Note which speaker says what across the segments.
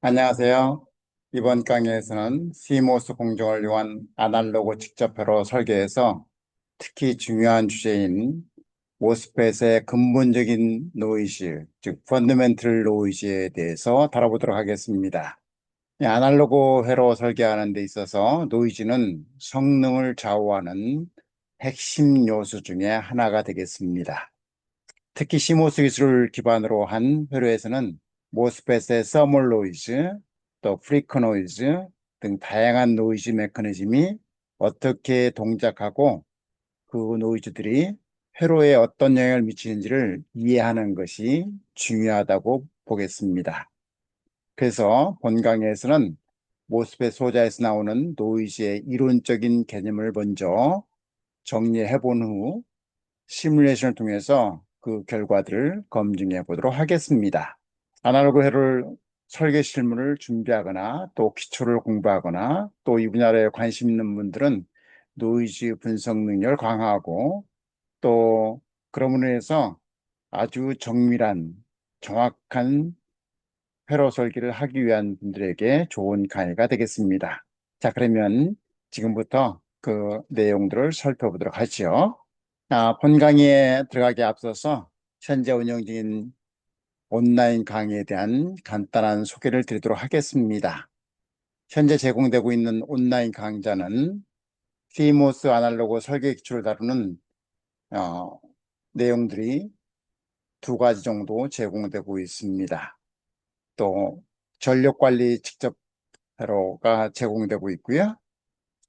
Speaker 1: 안녕하세요. 이번 강의에서는 CMOS 공정을 이용한 아날로그 직접회로 설계에서 특히 중요한 주제인 모스펫의 근본적인 노이즈, 즉 펀더멘털 노이즈에 대해서 다뤄보도록 하겠습니다. 이 아날로그 회로 설계하는 데 있어서 노이즈는 성능을 좌우하는 핵심 요소 중에 하나가 되겠습니다. 특히 시모스 기술을 기반으로 한 회로에서는 모스펫의 서멀 노이즈, 또 프리커 노이즈 등 다양한 노이즈 메커니즘이 어떻게 동작하고 그 노이즈들이 회로에 어떤 영향을 미치는지를 이해하는 것이 중요하다고 보겠습니다. 그래서 본 강의에서는 모스펫 소자에서 나오는 노이즈의 이론적인 개념을 먼저 정리해 본 후 시뮬레이션을 통해서 그 결과들을 검증해 보도록 하겠습니다. 아날로그 회로를 설계 실무를 준비하거나 또 기초를 공부하거나 또 이 분야에 관심 있는 분들은 노이즈 분석 능력을 강화하고 또 그러므로 해서 아주 정밀한 정확한 회로 설계를 하기 위한 분들에게 좋은 강의가 되겠습니다. 자, 그러면 지금부터 그 내용들을 살펴보도록 하죠. 본 강의에 들어가기 앞서서 현재 운영 중인 온라인 강의에 대한 간단한 소개를 드리도록 하겠습니다. 현재 제공되고 있는 온라인 강좌는 CMOS 아날로그 설계 기초를 다루는 어, 내용들이 두 가지 정도 제공되고 있습니다. 또 전력관리 직접 회로가 제공되고 있고요.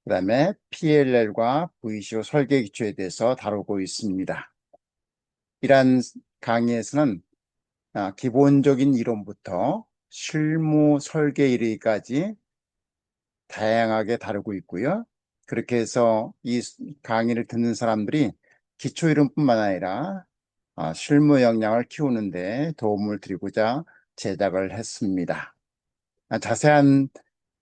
Speaker 1: 그 다음에 PLL과 VCO 설계 기초에 대해서 다루고 있습니다. 이러한 강의에서는 기본적인 이론부터 실무 설계 이르기까지 다양하게 다루고 있고요. 그렇게 해서 이 강의를 듣는 사람들이 기초 이론뿐만 아니라 실무 역량을 키우는데 도움을 드리고자 제작을 했습니다. 자세한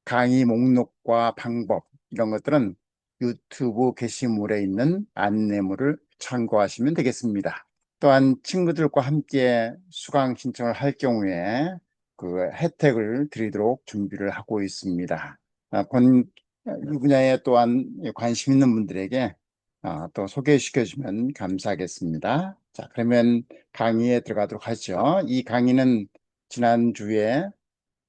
Speaker 1: 강의 목록과 방법 이런 것들은 유튜브 게시물에 있는 안내물을 참고하시면 되겠습니다. 또한 친구들과 함께 수강 신청을 할 경우에 그 혜택을 드리도록 준비를 하고 있습니다. 이 분야에 또한 관심 있는 분들에게 또 소개시켜 주면 감사하겠습니다. 자, 그러면 강의에 들어가도록 하죠. 이 강의는 지난주에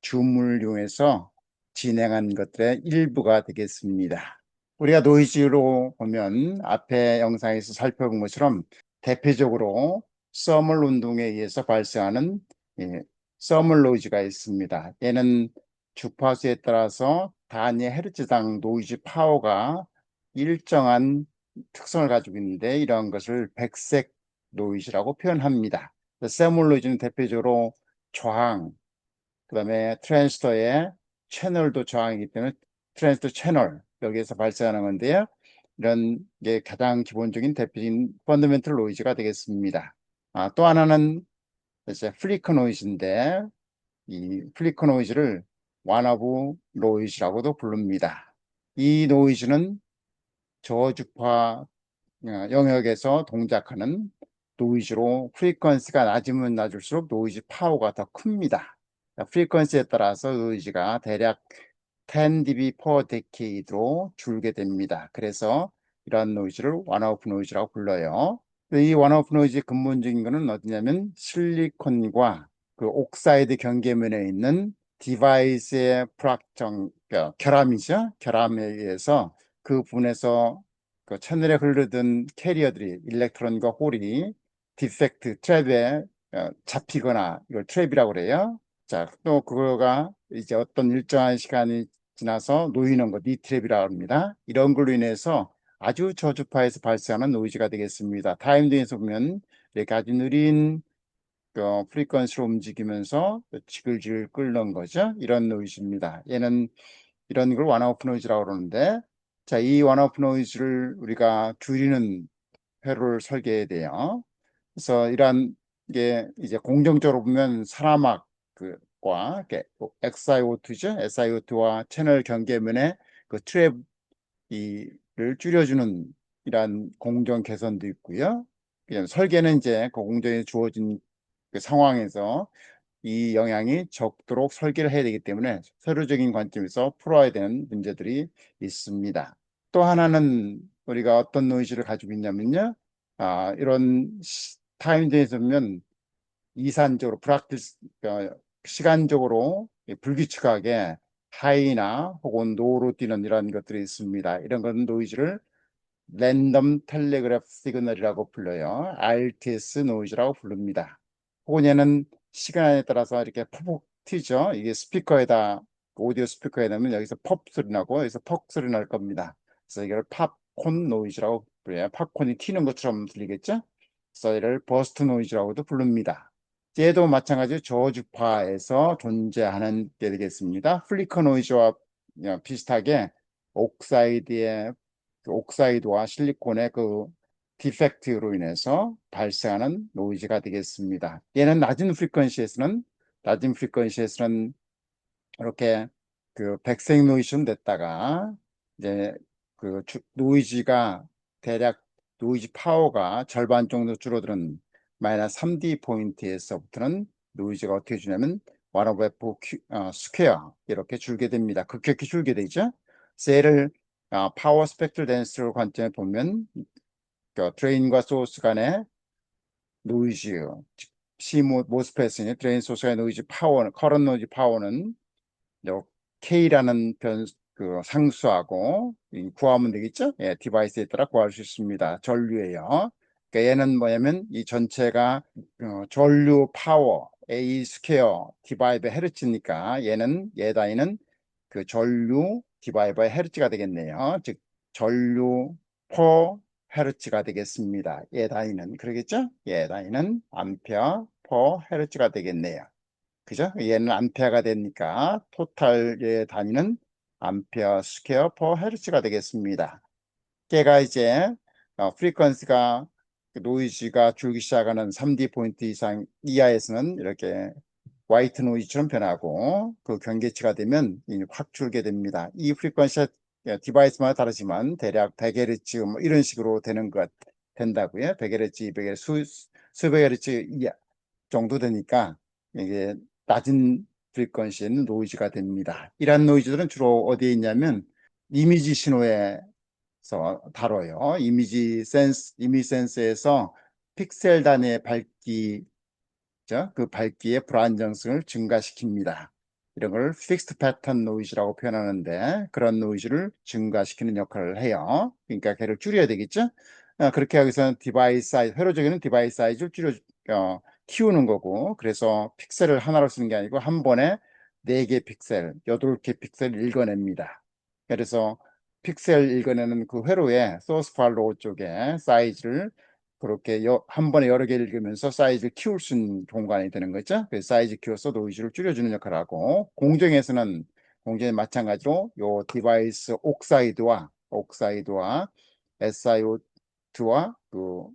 Speaker 1: 줌을 이용해서 진행한 것들의 일부가 되겠습니다. 우리가 노이즈로 보면 앞에 영상에서 살펴본 것처럼 대표적으로 서멀 운동에 의해서 발생하는 서멀 노이즈가 있습니다. 얘는 주파수에 따라서 단위 헤르츠당 노이즈 파워가 일정한 특성을 가지고 있는데 이러한 것을 백색 노이즈라고 표현합니다. 서멀 노이즈는 대표적으로 저항, 그 다음에 트랜지스터의 채널도 저항이기 때문에 트랜지스터 채널 여기에서 발생하는 건데요. 이런 게 가장 기본적인 대표적인 펀더멘털 노이즈가 되겠습니다. 또 하나는 이제 플리커 노이즈인데 이 플리커 노이즈를 완화부 노이즈라고도 부릅니다. 이 노이즈는 저주파 영역에서 동작하는 노이즈로 프리퀀시가 낮으면 낮을수록 노이즈 파워가 더 큽니다. 프리퀀시에 따라서 노이즈가 대략 10dB per decade로 줄게 됩니다. 그래서 이러한 노이즈를 원오프 노이즈라고 불러요. 이 원오프 노이즈의 근본적인 것은 어디냐면 실리콘과 그 옥사이드 경계면에 있는 디바이스의 불확정 결함이죠. 결함에 의해서 그 부분에서 그 채널에 흐르던 캐리어들이 일렉트론과 홀이 디펙트 트랩에 잡히거나 이걸 트랩이라고 그래요. 자, 또 그거가 이제 어떤 일정한 시간이 지나서 놓이는 것, 니트랩이라고 합니다. 이런 걸로 인해서 아주 저주파에서 발생하는 노이즈가 되겠습니다. 타임등에서 보면 이렇게 아주 느린 프리퀀시로 움직이면서 지글지글 끓는 거죠. 이런 노이즈입니다. 얘는 이런 걸 원오프 노이즈라고 그러는데, 자, 이 원오프 노이즈를 우리가 줄이는 회로를 설계해야 돼요. 그래서 이러한 게 이제 공정적으로 보면 사라막 그과 XIO2죠. SiO2와 채널 경계면에 그 트랩 이를 줄여주는 이러한 공정 개선도 있고요. 그냥 설계는 이제 그 공정에 주어진 그 상황에서 이 영향이 적도록 설계를 해야 되기 때문에 세로적인 관점에서 풀어야 되는 문제들이 있습니다. 또 하나는 우리가 어떤 노이즈를 가지고 있냐면요. 이런 타임즈에서 보면 이산적으로 시간적으로 불규칙하게 하이나 혹은 노로 뛰는 이런 것들이 있습니다. 이런 건 노이즈를 랜덤 텔레그래프 시그널이라고 불러요. RTS 노이즈라고 부릅니다. 혹은 얘는 시간에 따라서 이렇게 퍽퍽 튀죠. 이게 스피커에다 오디오 스피커에 넣으면 여기서 pop업 소리 나고 여기서 퍽 소리 날 겁니다. 그래서 이걸 팝콘 노이즈라고 불러요. 팝콘이 튀는 것처럼 들리겠죠? 그래서 이를 버스트 노이즈라고도 부릅니다. 얘도 마찬가지로 저주파에서 존재하는 게 되겠습니다. 플리커 노이즈와 비슷하게 옥사이드의 옥사이드와 실리콘의 그 디펙트로 인해서 발생하는 노이즈가 되겠습니다. 얘는 낮은 프리퀀시에서는 이렇게 그 백색 노이즈는 됐다가 이제 그 노이즈가 대략 노이즈 파워가 절반 정도 줄어드는 마이너스 3D 포인트에서부터는 노이즈가 어떻게 주냐면 1 over f 스퀘어 이렇게 줄게 됩니다. 급격히 줄게 되죠. 그래서 얘를 파워 스펙트럴 덴시티로 관점에 보면 그 드레인과 소스 간의 노이즈 모스펫의 드레인 소스 간의 노이즈 파워는 커런 노이즈 파워는 K라는 그 상수하고 구하면 되겠죠? 예, 디바이스에 따라 구할 수 있습니다. 전류예요. 그러니까 얘는 뭐냐면 이 전체가 전류 파워 A 스퀘어 디바이브 헤르츠니까 얘 단위는 그 전류 디바이브 헤르츠가 되겠네요. 즉 전류 퍼 헤르츠가 되겠습니다. 얘 단위는 그러겠죠? 얘 단위는 암페어 퍼 헤르츠가 되겠네요. 그죠? 얘는 암페어가 되니까 토탈의 단위는 암페어 스퀘어 퍼 헤르츠가 되겠습니다. 걔가 이제 프리퀀시가 노이즈가 줄기 시작하는 3D 포인트 이상 이하에서는 이렇게 화이트 노이즈처럼 변하고 그 경계치가 되면 확 줄게 됩니다. 이 프리퀀시 디바이스마다 다르지만 대략 100Hz 뭐 이런 식으로 되는 것 된다고요. 100Hz, 200Hz, 수백 Hz 이하 정도 되니까 이게 낮은 프리퀀시에는 노이즈가 됩니다. 이러한 노이즈들은 주로 어디에 있냐면 이미지 신호에서 다뤄요. 이미지 센스에서 픽셀 단위의 밝기, 그 밝기의 불안정성을 증가시킵니다. 이런 걸 픽스트 패턴 노이즈라고 표현하는데 그런 노이즈를 증가시키는 역할을 해요. 그러니까 걔를 줄여야 되겠죠. 그렇게 하기 위해서는 회로적인 디바이스 사이즈를 키우는 거고, 그래서 픽셀을 하나로 쓰는 게 아니고 한 번에 4개 픽셀, 8개 픽셀을 읽어냅니다. 그래서 픽셀 읽어내는 그 회로의 소스 팔로우 쪽에 사이즈를 그렇게 한 번에 여러 개 읽으면서 사이즈를 키울 수 있는 공간이 되는 거죠. 그래서 사이즈 키워서 노이즈를 줄여주는 역할을 하고, 공정에 마찬가지로 요 디바이스 옥사이드와 SiO2와 그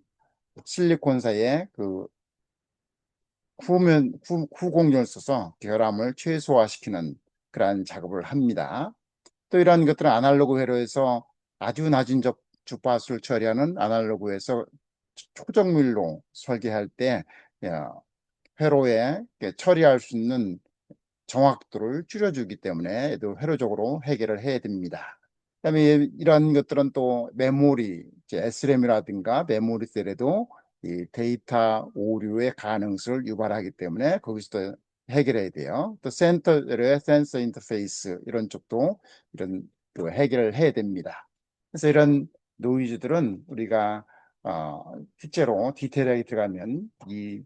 Speaker 1: 실리콘 사이에 그 후공정을 써서 결함을 최소화시키는 그러한 작업을 합니다. 또 이러한 것들은 아날로그 회로에서 아주 낮은 주파수를 처리하는 아날로그에서 초정밀로 설계할 때 회로에 처리할 수 있는 정확도를 줄여주기 때문에 또 회로적으로 해결을 해야 됩니다. 그다음에 이런 것들은 또 메모리, SRAM이라든가 메모리 셀에도 이 데이터 오류의 가능성을 유발하기 때문에 거기서도 해결해야 돼요. 또 센터의 센서 인터페이스 이런 쪽도 이런 해결을 해야 됩니다. 그래서 이런 노이즈들은 우리가 실제로 디테일하게 들어가면 이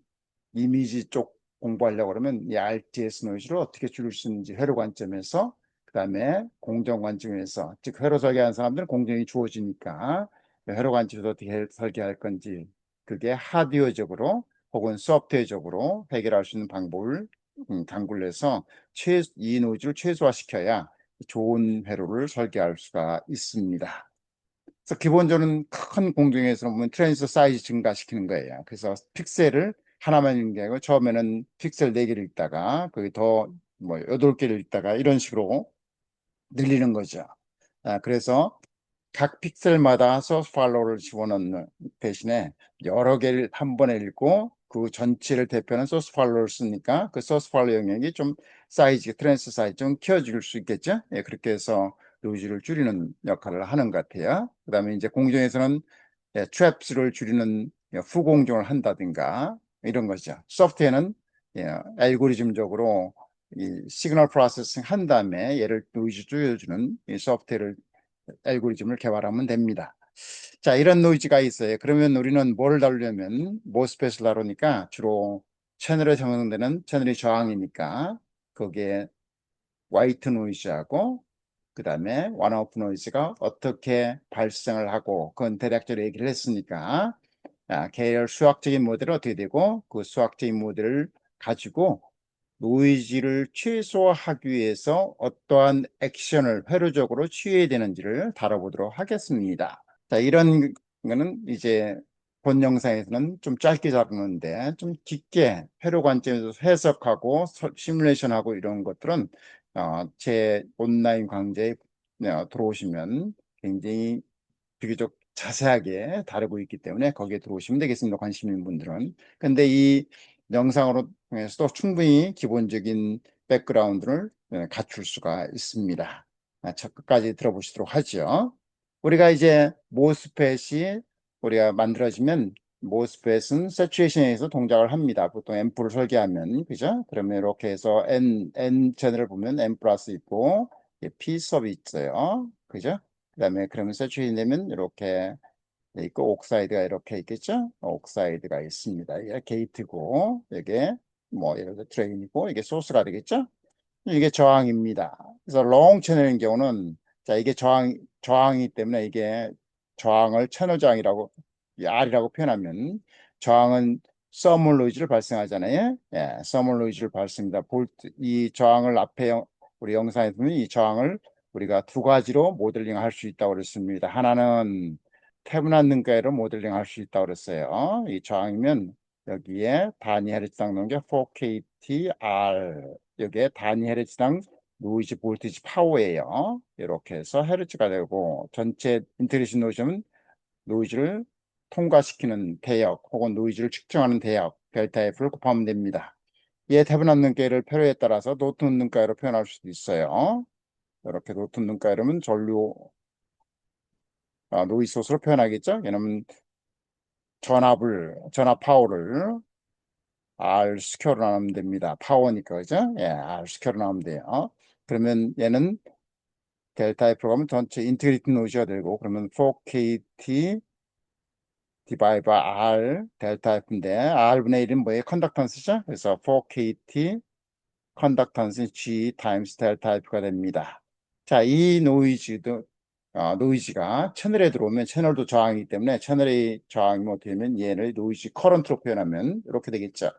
Speaker 1: 이미지 쪽 공부하려고 그러면 이 RTS 노이즈를 어떻게 줄일 수 있는지 회로 관점에서, 그다음에 공정 관점에서, 즉 회로 설계하는 사람들은 공정이 주어지니까 회로 관점에서 어떻게 설계할 건지, 그게 하드웨어적으로 혹은 소프트웨어적으로 해결할 수 있는 방법을 강구를 해서 이 노이즈를 최소화시켜야 좋은 회로를 설계할 수가 있습니다. 그래서 기본적으로는 큰 공정에서 보면 트랜지스터 사이즈 증가시키는 거예요. 그래서 픽셀을 하나만 읽는 게 아니고 처음에는 픽셀 4개를 읽다가 거기 뭐 8개를 읽다가 이런 식으로 늘리는 거죠. 그래서 각 픽셀마다 소스 팔로우를 집어넣는 대신에 여러 개를 한 번에 읽고 그 전체를 대표하는 소스 팔로우를 쓰니까 그 소스 팔로우 영역이 좀 사이즈, 트랜스 사이즈 좀 키워줄 수 있겠죠. 예, 그렇게 해서 노이즈를 줄이는 역할을 하는 것 같아요. 그 다음에 이제 공정에서는 예, 트랩스를 줄이는 후공정을 한다든가 이런 거죠. 소프트웨어는 예, 알고리즘적으로 이 시그널 프로세싱 한 다음에 얘를 노이즈 줄여주는 이 소프트웨어를 알고리즘을 개발하면 됩니다. 자, 이런 노이즈가 있어요. 그러면 우리는 뭘 다루려면 모스펫을 다루니까 주로 채널에 적용되는 채널이 저항이니까 거기에 화이트 노이즈하고 그 다음에 원오프 노이즈가 어떻게 발생을 하고 그건 대략적으로 얘기를 했으니까 계열 수학적인 모델은 어떻게 되고 그 수학적인 모델을 가지고 노이즈를 최소화하기 위해서 어떠한 액션을 회로적으로 취해야 되는지를 다뤄보도록 하겠습니다. 자, 이런 거는 이제 본 영상에서는 좀 짧게 잡는데 좀 깊게 회로 관점에서 해석하고 시뮬레이션하고 이런 것들은 제 온라인 강좌에 들어오시면 굉장히 비교적 자세하게 다루고 있기 때문에 거기에 들어오시면 되겠습니다. 관심 있는 분들은. 근데 이 영상으로 통해서도 충분히 기본적인 백그라운드를 갖출 수가 있습니다. 첫 끝까지 들어보시도록 하죠. 우리가 이제 모스펫이 우리가 만들어지면 모스펫은 세츄레이션에서 동작을 합니다. 보통 앰프를 설계하면 그죠? 그러면 이렇게 해서 N 채널을 보면 N 플러스 있고 P 섭이 있어요. 그죠? 그 다음에 그러면 세츄레이션 되면 이렇게 있고 옥사이드가 이렇게 있겠죠? 옥사이드가 있습니다. 이게 게이트고 이게 뭐 예를 들어 드레인이고 이게 소스가 되겠죠? 이게 저항입니다. 그래서 롱 채널인 경우는 자 이게 저항이기 때문에 이게 저항을 채널 저항이라고 이 R이라고 표현하면 저항은 서멀 노이즈를 발생하잖아요. 예, 서멀 노이즈를 발생합니다. 볼트 이 저항을 앞에 우리 영상에 보면 이 저항을 우리가 두 가지로 모델링 할 수 있다고 그랬습니다. 하나는 태분한 능가로 모델링 할 수 있다고 그랬어요. 이 저항이면 여기에 단위 헤르츠당 넣은 게 4kTR 여기에 단위 헤르츠당 노이즈 볼티지 파워예요. 이렇게 해서 헤르츠가 되고 전체 인테그레이션 노이즈는 노이즈를 통과시키는 대역 혹은 노이즈를 측정하는 대역 델타 F를 곱하면 됩니다. 얘 태분한 능가를 표로에 따라서 노튼 능가로 표현할 수도 있어요. 이렇게 노튼 능가로는 전류 노이즈 소스로 표현하겠죠. 얘는 전압 파워를 R 스퀘어로 나누면 됩니다. 파워니까 그죠? 예, R 스퀘어로 나누면 돼요. 그러면 얘는 델타 F로 가면 전체 인테그레이트 노이즈가 되고 그러면 4KT 디바이드 R 델타 F인데 R분의 1은 뭐예요? 컨덕턴스죠? 그래서 4KT 컨덕턴스 G 타임스 델타 F가 됩니다. 자, 이 노이즈가 채널에 들어오면 채널도 저항이기 때문에 채널의 저항이 어떻게 되면 얘를 노이즈 커런트로 표현하면 이렇게 되겠죠.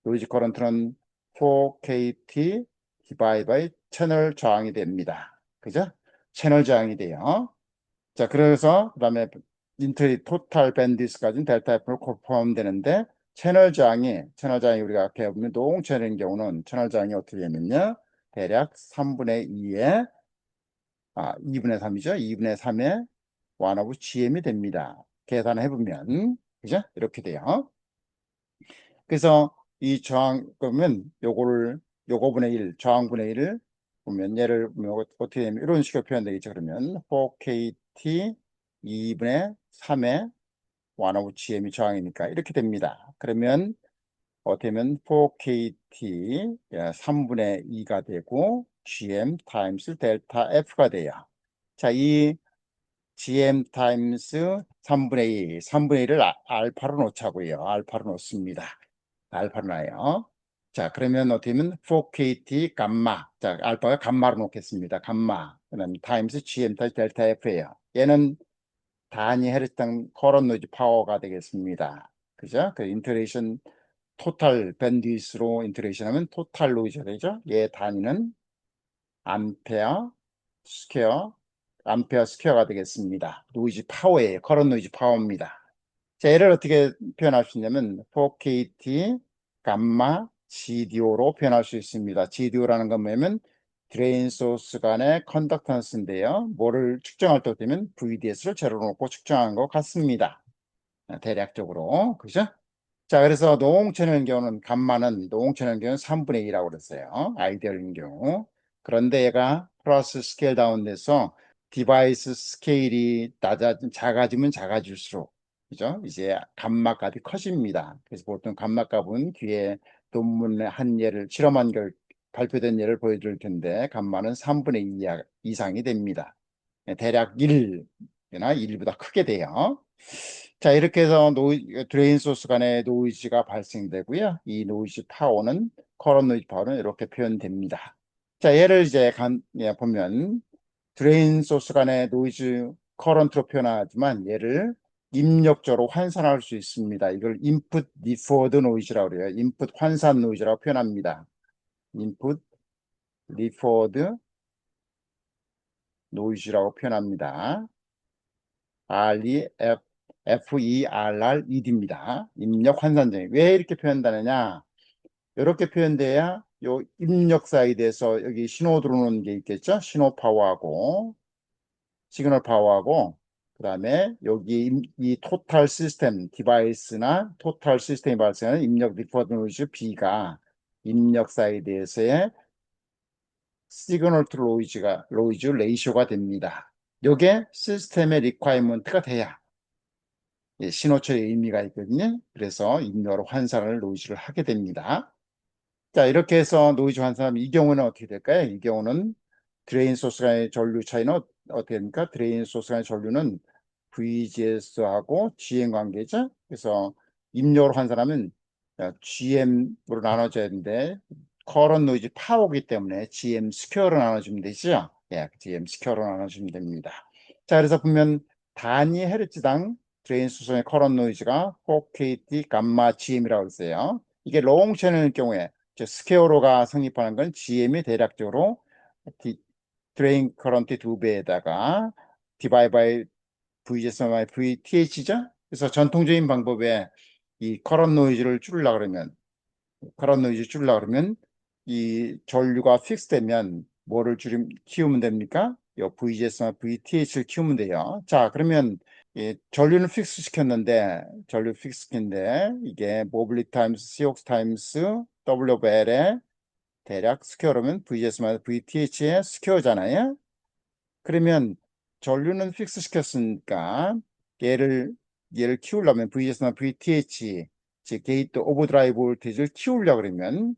Speaker 1: 노이즈 커런트는 4KT 디바이드 바이 채널 저항이 됩니다. 그죠? 채널 저항이 돼요. 자, 그래서 그다음에 인터리 토탈 밴드위스까지는 델타 F로 포함되는데 채널 저항이 우리가 이렇게 보면 노홍 채널인 경우는 채널 저항이 어떻게 되면요. 대략 3분의 2에 2분의 3이죠. 2분의 3에 1 오브 GM이 됩니다. 계산해 보면 그죠? 이렇게 돼요. 그래서 이 저항 그러면 요거분의 1, 저항분의 1을 보면 얘를 보면 어떻게 되면 이런 식으로 표현되겠죠. 그러면 4KT 2분의 3의 1 오브 GM이 저항이니까 이렇게 됩니다. 그러면 어떻게 되면 4KT 3분의 2가 되고 GM 타임스 델타 F가 돼요. 자, 이 GM 타임스 3분의 2, 3분의 1을 알파로 놓자고요. 알파로 놓습니다. 알파로 나요. 자, 그러면 어떻게 되면 4KT 감마. 자, 알파가 감마로 놓겠습니다. 감마. 그다음 타임스 GM 타임스 델타 F예요. 얘는 단위 헤르츠당 커런 노이즈 파워가 되겠습니다. 그죠? 그 인터레이션 토탈 밴드위스로 인터레이션 하면 토탈 노이즈가 되죠? 얘 단위는 암페어 스퀘어 암페어 스퀘어가 되겠습니다. 노이즈 파워예요. 커런 노이즈 파워입니다. 자, 얘를 어떻게 표현할 수 있냐면 4KT 감마 GDO로 표현할 수 있습니다. GDO라는 건 뭐냐면 드레인 소스 간의 컨덕턴스인데요. 뭐를 측정할 때 되면 VDS를 제로 놓고 측정한 것 같습니다. 대략적으로 그죠? 자, 그래서 노홍철의 경우는 감마는 노홍철의 경우는 3분의 2라고 그랬어요. 아이디어인 경우. 그런데 얘가 플러스 스케일 다운돼서 디바이스 스케일이 작아지면 작아질수록 그죠? 이제 감마 값이 커집니다. 그래서 보통 감마 값은 뒤에 논문의 한 예를 실험한 발표된 예를 보여줄 텐데 감마는 3분의 2 이상이 됩니다. 대략 1이나 1보다 크게 돼요. 자, 이렇게 해서 드레인 소스 간의 노이즈가 발생되고요. 이 노이즈 파워는, 커런 노이즈 파워는 이렇게 표현됩니다. 자, 얘를 이제 보면 드레인 소스 간의 노이즈 커런트로 표현하지만 얘를 입력적으로 환산할 수 있습니다. 이걸 인풋 리포드 노이즈라고 그래요. 인풋 환산 노이즈라고 표현합니다. 인풋 리포드 노이즈라고 표현합니다. FERRED입니다. 입력 환산쟁이. 왜 이렇게 표현하느냐? 이렇게 표현돼야 요 입력 사이드에서 여기 신호 들어오는 게 있겠죠? 신호 파워하고 시그널 파워하고 그다음에 여기 이 토탈 시스템 디바이스나 토탈 시스템이 발생하는 입력 리포트 노이즈 B가 입력 사이드에서의 시그널 투 노이즈 레이쇼가 됩니다. 요게 시스템의 리콰이먼트가 돼야 신호처의 의미가 있거든요. 그래서 입력으로 환산을 노이즈를 하게 됩니다. 자, 이렇게 해서 노이즈 환산하면 이 경우는 어떻게 될까요? 이 경우는 드레인 소스 간의 전류 차이는 어떻게 됩니까? 드레인 소스 간의 전류는 VGS하고 GM 관계죠. 그래서 입력으로 환산하면 GM으로 나눠져야 되는데 커런 노이즈 파워이기 때문에 GM 스퀘어로 나눠주면 되죠. 예, GM 스퀘어로 나눠주면 됩니다. 자, 그래서 보면 단위 헤르츠당 드레인 소스의 커런 노이즈가 4KT 감마 GM이라고 했어요. 이게 롱 채널일 경우에 스퀘어로가 성립하는 건 GM이 대략적으로 드레인 커런트 2배에다가 디바이 바이 VGS 바이 VTH죠. 그래서 전통적인 방법에 이 커런 노이즈를 줄이려고 그러면 이 전류가 픽스되면 뭐를 키우면 됩니까? 요 VGS나 VTH를 키우면 돼요. 자, 그러면 이 전류는 전류 픽스 시킨데 이게 모빌리티 타임스 COX 타임스 W 오브 L에 대략 스퀘어로면 VGS마다 VTH의 스퀘어잖아요. 그러면 전류는 픽스 시켰으니까 얘를 키우려면 VGS나 VTH 즉 게이트 오버드라이브 볼테이지를 키우려고 그러면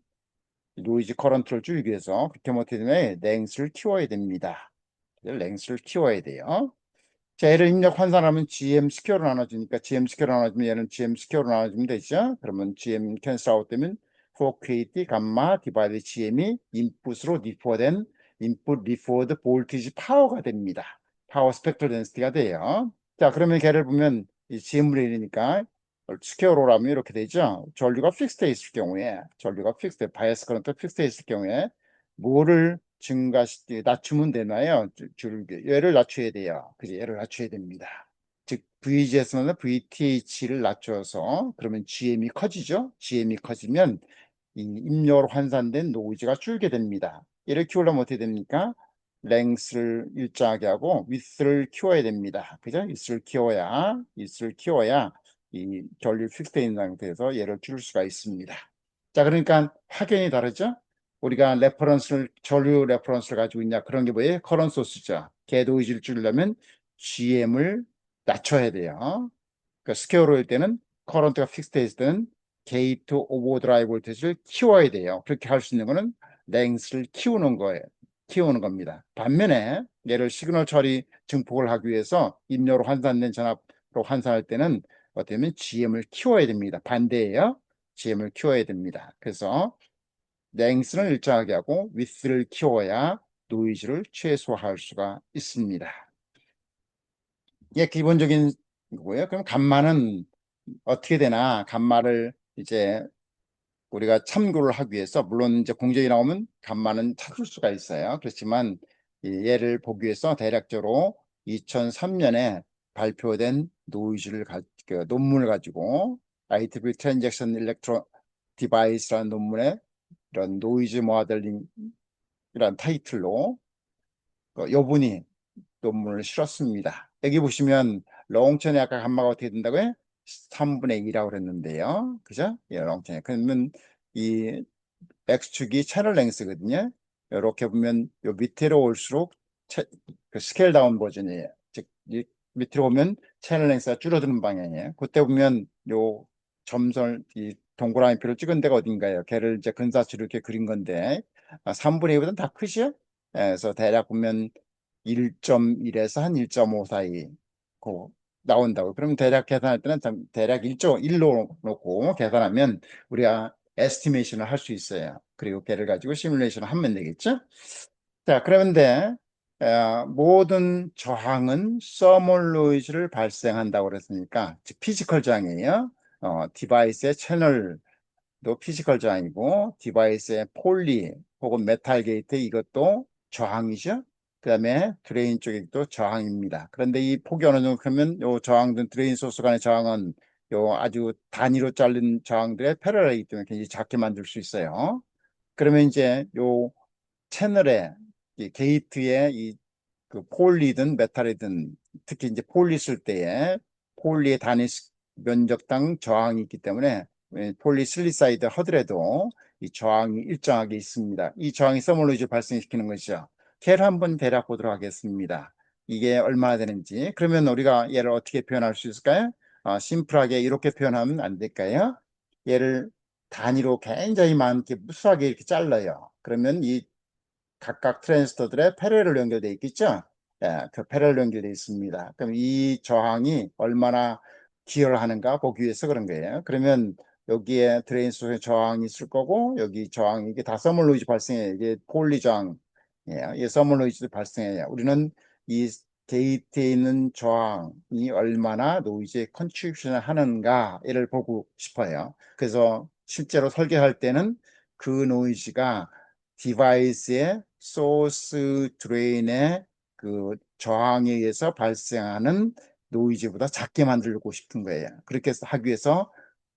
Speaker 1: 노이즈 커런트를 줄이기 위해서 그렇게 못해도 랭스를 키워야 됩니다. 랭스를 키워야 돼요. 자, 얘를 입력 환산하면 GM 스퀘어로 나눠주니까 GM 스퀘어로 나눠주면 얘는 GM 스퀘어로 나눠주면 되죠. 그러면 GM 캔슬 아웃 되면 4KT 감마 디바이드 GM이 인풋으로 리포된 인풋 리포드 볼티지 파워가 됩니다. 파워 스펙트럴 덴시티가 돼요. 자, 그러면 걔를 보면 이 GM분의 1이니까 스퀘어로라면 이렇게 되죠. 전류가 픽스돼 있을 경우에 바이어스 커런트 픽스돼 있을 경우에 뭐를 낮추면 되나요? 얘를 낮춰야 돼요. 그지? 얘를 낮춰야 됩니다. 즉 VGS나 VTH를 낮춰서 그러면 GM이 커지죠. GM이 커지면 이 입력으로 환산된 노이즈가 줄게 됩니다. 얘를 키우려면 어떻게 됩니까? 랭스를 일정하게 하고 위스를 키워야 됩니다. 그죠? 위스를 키워야 이 전류 픽스되어 있는 상태에서 얘를 줄일 수가 있습니다. 자, 그러니까 확연히 다르죠? 우리가 전류 레퍼런스를 가지고 있냐 그런 게 뭐예요? 커런 소스죠. 걔 노이즈를 줄이려면 GM을 낮춰야 돼요. 그러니까 스퀘어로일 때는 커런트가 픽스되어 있을 때는 게이트 오버드라이브 볼테이지를 키워야 돼요. 그렇게 할 수 있는 거는 랭스를 키우는 거예요. 키우는 겁니다. 반면에 얘를 시그널 처리 증폭을 하기 위해서 입력으로 환산된 전압으로 환산할 때는 어떻게 보면 GM을 키워야 됩니다. 반대예요. GM을 키워야 됩니다. 그래서 랭스는 일정하게 하고 위스를 키워야 노이즈를 최소화할 수가 있습니다. 이게 기본적인 거고요. 그럼 감마는 어떻게 되나? 감마를 이제 우리가 참고를 하기 위해서 물론 이제 공정이 나오면 감마는 찾을 수가 있어요. 그렇지만 얘를 보기 위해서 대략적으로 2003년에 발표된 그 논문을 가지고 IEEE 트랜잭션 일렉트로 디바이스라는 논문에 이런 노이즈 모델링이라는 타이틀로 여분이 논문을 실었습니다. 여기 보시면 롱천의 아까 감마가 어떻게 된다고요? 3분의 2라고 그랬는데요. 그죠? 예, 롱테일. 그러면 이 X축이 채널 랭스거든요. 이렇게 보면 요 밑으로 올수록 그 스케일 다운 버전이에요. 즉, 밑으로 보면 채널 랭스가 줄어드는 방향이에요. 그때 보면 요 점선, 이 동그라미표를 찍은 데가 어딘가요? 걔를 이제 근사치로 이렇게 그린 건데, 3분의 2보다는 다 크죠? 예, 그래서 대략 보면 1.1에서 한 1.5 사이 고 나온다고. 그러면 대략 계산할 때는 대략 1로 놓고 계산하면 우리가 에스티메이션을 할 수 있어요. 그리고 걔를 가지고 시뮬레이션을 하면 되겠죠? 자, 그런데 모든 저항은 서멀 노이즈를 발생한다고 그랬으니까 즉 피지컬 저항이에요. 디바이스의 채널도 피지컬 저항이고 디바이스의 폴리 혹은 메탈 게이트 이것도 저항이죠. 그 다음에 드레인 쪽도 저항입니다. 그런데 이 폭이 어느 정도 크면 요 저항들 드레인 소스 간의 저항은 요 아주 단위로 자른 저항들의 패러렐이기 때문에 굉장히 작게 만들 수 있어요. 그러면 이제 요 채널에 이 게이트에 이 그 폴리든 메탈이든 특히 이제 폴리 쓸 때에 폴리의 단위 면적당 저항이 있기 때문에 폴리 실리사이드 하더라도 이 저항이 일정하게 있습니다. 이 저항이 서멀노이즈를 발생시키는 것이죠. 걔를 한번 대략 보도록 하겠습니다. 이게 얼마나 되는지. 그러면 우리가 얘를 어떻게 표현할 수 있을까요? 심플하게 이렇게 표현하면 안 될까요? 얘를 단위로 굉장히 많게 무수하게 이렇게 잘라요. 그러면 이 각각 트랜지스터들의 패러렐로 연결되어 있겠죠? 예, 그 패러렐로 연결되어 있습니다. 그럼 이 저항이 얼마나 기여를 하는가 보기 위해서 그런 거예요. 그러면 여기에 드레인 소스에 저항이 있을 거고 여기 저항이 이게 다 서멀 노이즈 발생해요. 이게 폴리 저항, 이 서멀 노이즈도 발생해요. 우리는 이 게이트에 있는 저항이 얼마나 노이즈에 컨트리뷰션을 하는가를 보고 싶어요. 그래서 실제로 설계할 때는 그 노이즈가 디바이스의 소스 드레인의 그 저항에 의해서 발생하는 노이즈보다 작게 만들고 싶은 거예요. 그렇게 해서 하기 위해서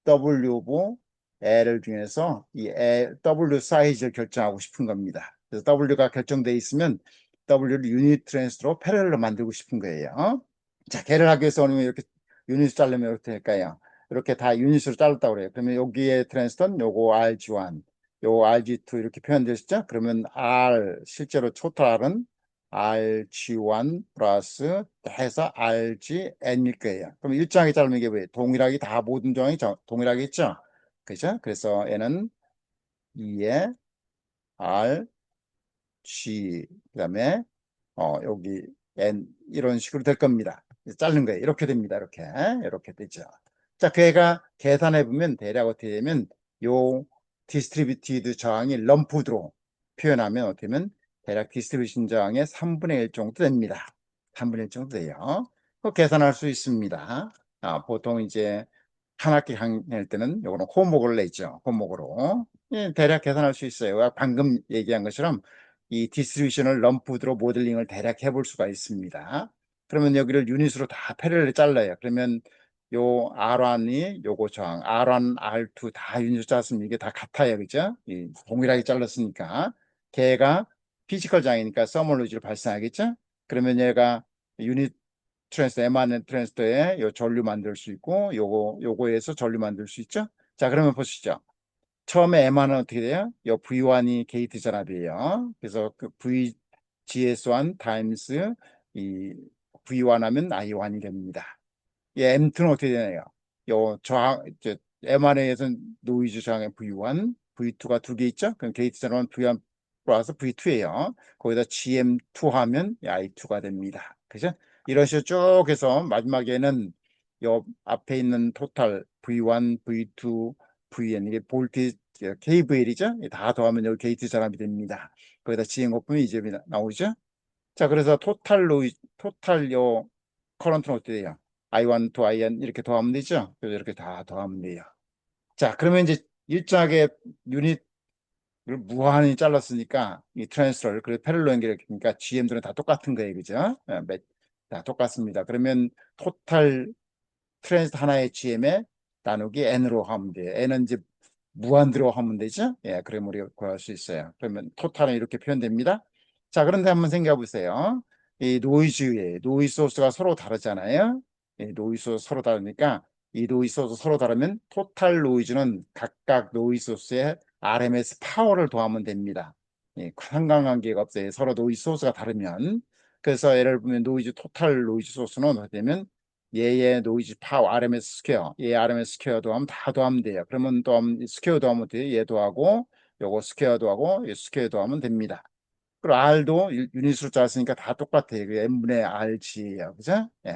Speaker 1: W보 L 중에서 이 W 사이즈를 결정하고 싶은 겁니다. 그래서 W가 결정되어 있으면 W를 유닛 트랜스로 패러렐로 만들고 싶은 거예요. 자, 걔를 하기 위해서 이렇게 유닛을 자르면 이렇게 될까요? 이렇게 다 유닛으로 자르다고 그래요. 그러면 여기에 트랜스턴 요거 RG1 요 RG2 이렇게 표현되시죠? 그러면 R 실제로 토탈 R은 RG1 플러스 해서 RGN일 거예요. 그럼 일정하게 자르면 이게 왜 동일하게 다 모든 조항이 동일하게 있죠? 그죠? 그래서 얘는 2에 R, G 그다음에 여기 N 이런 식으로 될 겁니다. 자른 거예요. 이렇게 됩니다. 이렇게 되죠. 자, 그 애가 계산해 보면 대략 어떻게 되면 요 디스트리뷰티드 저항이 럼프드로 표현하면 어떻게 되면 대략 디스트리뷰션 저항의 3분의 1 정도 됩니다. 3분의 1 정도 돼요. 그 계산할 수 있습니다. 보통 이제 한 학기 강의할 때는 요거는 호목을 내죠. 호목으로. 예, 대략 계산할 수 있어요. 방금 얘기한 것처럼 이 디스트리뷰션을 럼프드로 모델링을 대략 해볼 수가 있습니다. 그러면 여기를 유닛으로 다 패러렐 잘라요. 그러면 요 R1이 요거 저항, R1, R2 다 유닛으로 짰으면 이게 다 같아요. 그죠? 동일하게 잘랐으니까. 걔가 피지컬 저항이니까 서멀 노이즈를 발생하겠죠? 그러면 얘가 유닛 트랜스터, M1 트랜스터에 요 전류 만들 수 있고 요거에서 전류 만들 수 있죠? 자, 그러면 보시죠. 처음에 M1은 어떻게 돼요? 요 V1이 게이트 전압이에요. 그래서 그 VGS1 타임스 이 V1 하면 I1이 됩니다. 예, M2는 어떻게 되나요? 요 저항, M1에서는 노이즈 저항의 V1, V2가 두 개 있죠? 그럼 게이트 전압은 V1 플러스 V2예요. 거기다 GM2 하면 I2가 됩니다. 그죠? 이런 식으로 쭉 해서 마지막에는 요 앞에 있는 토탈 V1, V2, VN 이게 볼티 KVL이죠? 다 더하면 여기 게이트 전압이 됩니다. 거기다 GM 곱하면 이제 나오죠? 자, 그래서 토탈 요 커런트는 어떻게 돼요? I1 to IN 이렇게 더하면 되죠? 그래서 이렇게 다 더하면 돼요. 자, 그러면 이제 일정하게 유닛을 무한히 잘랐으니까 이 트랜스를 그리고 패럴로 연결했으니까 GM들은 다 똑같은 거예요. 그죠? 다 똑같습니다. 그러면 토탈 트랜스 하나의 GM에 나누기 N으로 하면 돼요. N은 이제 무한대로 하면 되죠? 예, 그럼 우리가 구할 수 있어요. 그러면 토탈은 이렇게 표현됩니다. 자, 그런데 한번 생각해 보세요. 이 노이즈 소스가 서로 다르잖아요. 이 노이즈 소스 서로 다르니까 이 노이즈 소스 서로 다르면 토탈 노이즈는 각각 노이즈 소스의 RMS 파워를 더하면 됩니다. 예, 상관관계가 없어요. 서로 노이즈 소스가 다르면. 그래서 예를 들면 노이즈 토탈 노이즈 소스는 어떻게 되면 얘의 노이즈 파워 RMS 스퀘어, 얘 RMS 스퀘어 더하면 다 더하면 돼요. 그러면 또 스퀘어 더하면 돼요. 얘 더하고 요거 스퀘어 더하고 얘 스퀘어 더하면 됩니다. 그리고 R도 유닛 숫자 쓰니까 다 똑같아요. 그 n분의 RG예요. 그죠? 예.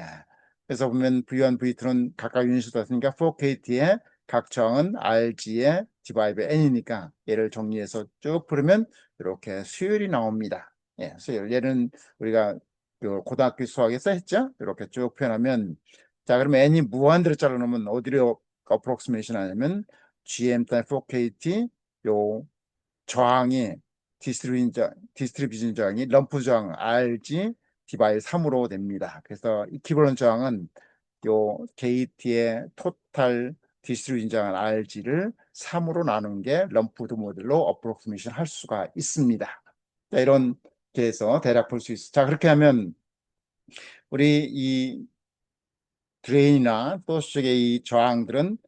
Speaker 1: 그래서 보면 V1, V2는 각각 유닛 숫자 쓰니까 4KT의 각 저항은 RG의 디바이브 N이니까 얘를 정리해서 쭉 풀으면 이렇게 수열이 나옵니다. 예, 수열. 얘는 우리가 그 고등학교 수학에서 했죠? 이렇게 쭉 표현하면 자, 그러면 N이 무한대로 잘라놓으면 어디로 어프록시메이션 하냐면 GM 따 4KT 요 저항이 디스트리뷰션 저항이 럼프 저항 RG 디바이 3으로 됩니다. 그래서 이퀴벌런트 저항은 요 게이트의 토탈 디스트리뷰션 저항 RG를 3으로 나눈 게 럼프드 모델로 어프로크시메이션 할 수가 있습니다. 자, 이런 게해서 대략 볼 수 있어. 자, 그렇게 하면 우리 이 드레인이나 소스 쪽의 이 저항들은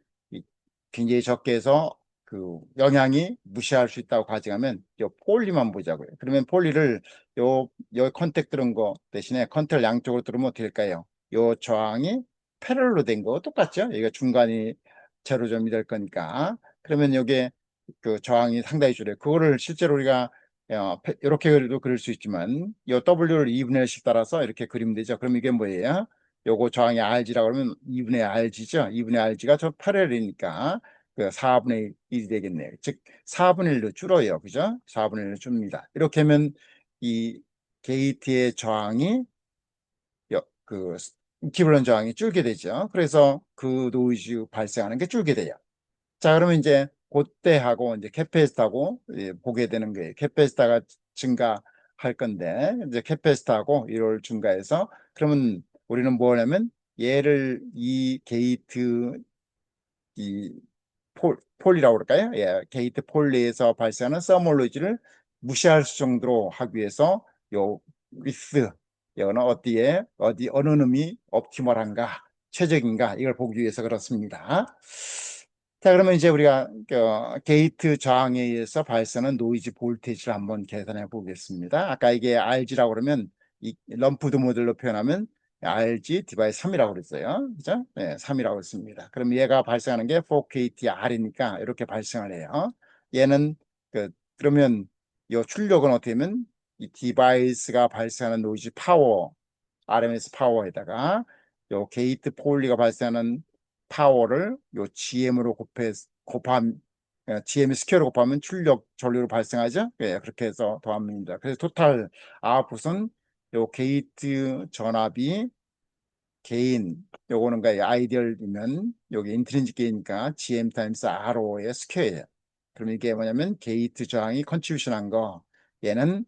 Speaker 1: 굉장히 적게 해서 그 영향이 무시할 수 있다고 가정하면 요 폴리만 보자고요. 그러면 폴리를 요 컨택 들은 거 대신에 컨택을 양쪽으로 들으면 어떻게 될까요? 요 저항이 패럴로 된 거 똑같죠? 여기가 중간이 제로점이 될 거니까. 그러면 요게 그 저항이 상당히 줄여요. 그거를 실제로 우리가 이렇게 그려도 그릴 수 있지만 요 W를 2분의 1씩 따라서 이렇게 그리면 되죠. 그럼 이게 뭐예요? 요거 저항이 RG라고 그러면 2분의 RG죠. 2분의 RG가 저 8L이니까 그 4분의 1이 되겠네요. 즉 4분의 1로 줄어요. 그죠? 4분의 1로 줍니다. 이렇게 하면 이 게이트의 저항이 그 이퀴벌런트 저항이 줄게 되죠. 그래서 그 노이즈 발생하는 게 줄게 돼요. 자, 그러면 이제 그때하고 이제 캐패시터하고 보게 되는 거예요. 캐패시터가 증가할 건데 이제 캐패시터하고 이걸 증가해서 그러면 우리는 뭐 하냐면 얘를 이 게이트 이 폴리라고 그럴까요? 예, 게이트 폴리에서 발생하는 서멀로이즈를 무시할 정도로 하기 위해서 요 위스 이거는 어디 어느 놈이 옵티멀한가 최적인가 이걸 보기 위해서 그렇습니다. 자, 그러면 이제 우리가 게이트 저항에 의해서 발생하는 노이즈 볼테이지를 한번 계산해 보겠습니다. 아까 이게 RG라고 그러면 이 럼프드 모델로 표현하면 RG 디바이 3이라고 그랬어요. 그죠? 네, 3이라고 했습니다. 그럼 얘가 발생하는 게 4KTR이니까 이렇게 발생을 해요. 얘는 그러면 이 출력은 어떻게 하면 이 디바이스가 발생하는 노이즈 파워 RMS 파워에다가 요 게이트 폴리가 발생하는 파워를 요 GM으로 곱하면 GM 스퀘어로 곱하면 출력 전류로 발생하죠. 예, 그렇게 해서 더합니다. 그래서 토탈 아웃풋은 요 게이트 전압이 게인 요거는 아이디얼이면 여기 인트린직 게인이니까 GM 타임스 RO의 스퀘어예요. 그럼 이게 뭐냐면 게이트 저항이 컨트리뷰션 한 거 얘는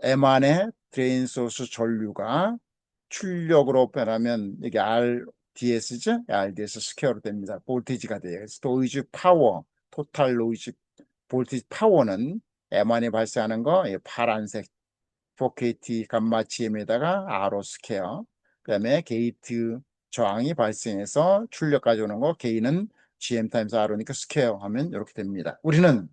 Speaker 1: M 안에 드레인 소스 전류가 출력으로 변하면 이게 RDS죠? RDS 스퀘어로 됩니다. 볼테이지가 돼요. 그래서 노이즈 파워, 토탈 노이즈 볼테이지 파워는 M1에 발생하는 거 파란색 4KT 감마 GM에다가 RO 스퀘어 그다음에 게이트 저항이 발생해서 출력 가져오는 거 게인은 GM 타임스 RO니까 스퀘어 하면 이렇게 됩니다. 우리는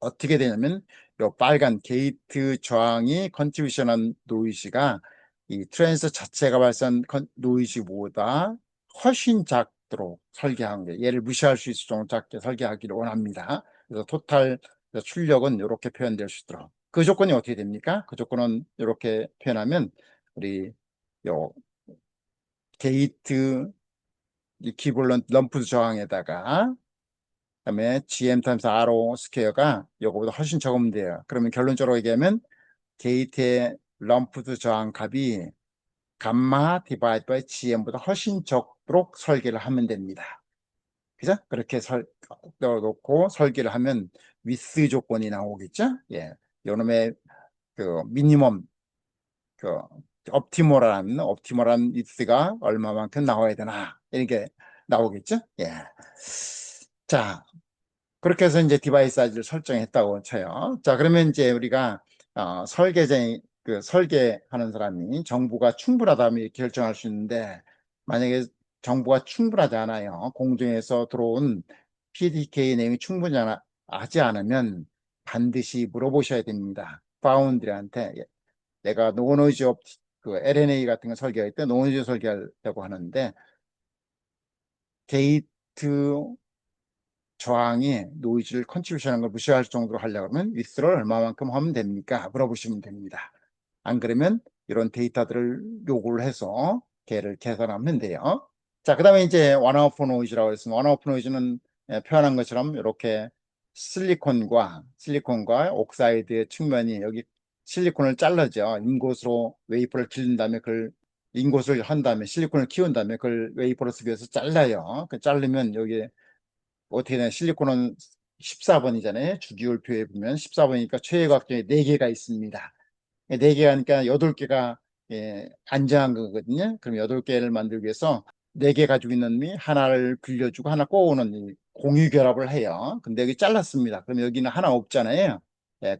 Speaker 1: 어떻게 되냐면 요 빨간 게이트 저항이 컨트리뷰션한 노이즈가 이 트랜스 자체가 발생한 노이즈보다 훨씬 작도록 설계한 거예요. 얘를 무시할 수 있을 정도로 작게 설계하기를 원합니다. 그래서 토탈 출력은 이렇게 표현될 수 있도록. 그 조건이 어떻게 됩니까? 그 조건은 이렇게 표현하면 우리 요 게이트 이퀴벌런트 럼프 저항에다가 그다음에 GM 타임스 RO 스퀘어가 요거보다 훨씬 적으면 돼요. 그러면 결론적으로 얘기하면 게이트의 럼프드 저항 값이 감마 디바이드 바이 GM보다 훨씬 적도록 설계를 하면 됩니다. 그죠? 그렇게 넣어놓고 설계를 하면 위스 조건이 나오겠죠? 예. 요놈의 그 미니멈 그 옵티멀한 위스가 얼마만큼 나와야 되나 이렇게 나오겠죠? 예. 자, 그렇게 해서 이제 디바이스 사이즈를 설정했다고 쳐요. 자, 그러면 이제 우리가 설계하는 사람이 정보가 충분하다면 결정할 수 있는데 만약에 정보가 충분하지 않아요. 공중에서 들어온 PDK 내용이 하지 않으면 반드시 물어보셔야 됩니다. 파운드리한테 내가 노노이즈 그 LNA 같은 거 설계할 때 노이즈 설계하려고 하는데 게이트 저항이 노이즈를 컨트롤하는 걸 무시할 정도로 하려고 하면 위스를 얼마만큼 하면 됩니까? 물어보시면 됩니다. 안 그러면 이런 데이터들을 요구를 해서 걔를 계산하면 돼요. 자, 그 다음에 이제 원오프 노이즈라고 했습니다. 원오프 노이즈는 표현한 것처럼 이렇게 실리콘과 옥사이드의 측면이 여기 실리콘을 잘라죠. 인곳으로 웨이퍼를 길른 다음에 그걸 인곳을 한 다음에 실리콘을 키운 다음에 그걸 웨이퍼로 쓰기 위해서 잘라요. 그 자르면 여기 어떻게 되냐. 실리콘은 14번이잖아요. 주기율표에 보면 14번이니까 최외곽정이 4개가 있습니다. 4개가 하니까 8개가 안정한 거거든요. 그럼 8개를 만들기 위해서 4개 가지고 있는 놈이 하나를 빌려주고 하나 꼬우는 이 공유 결합을 해요. 근데 여기 잘랐습니다. 그럼 여기는 하나 없잖아요.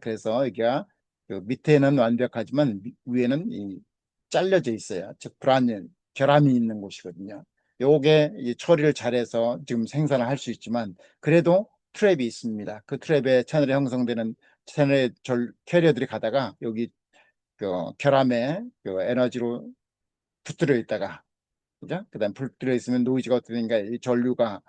Speaker 1: 그래서 여기가 그 밑에는 완벽하지만 위에는 잘려져 있어요. 즉 결함이 있는 곳이거든요. 요게 이 처리를 잘해서 지금 생산을 할 수 있지만 그래도 트랩이 있습니다. 그 트랩에 채널에 형성되는 채널의 캐리어들이 가다가 여기 그 결함에 그 에너지로 붙들어 있다가 그죠? 그다음 붙들어 있으면 노이즈가 어떻게 되는가? 이 전류가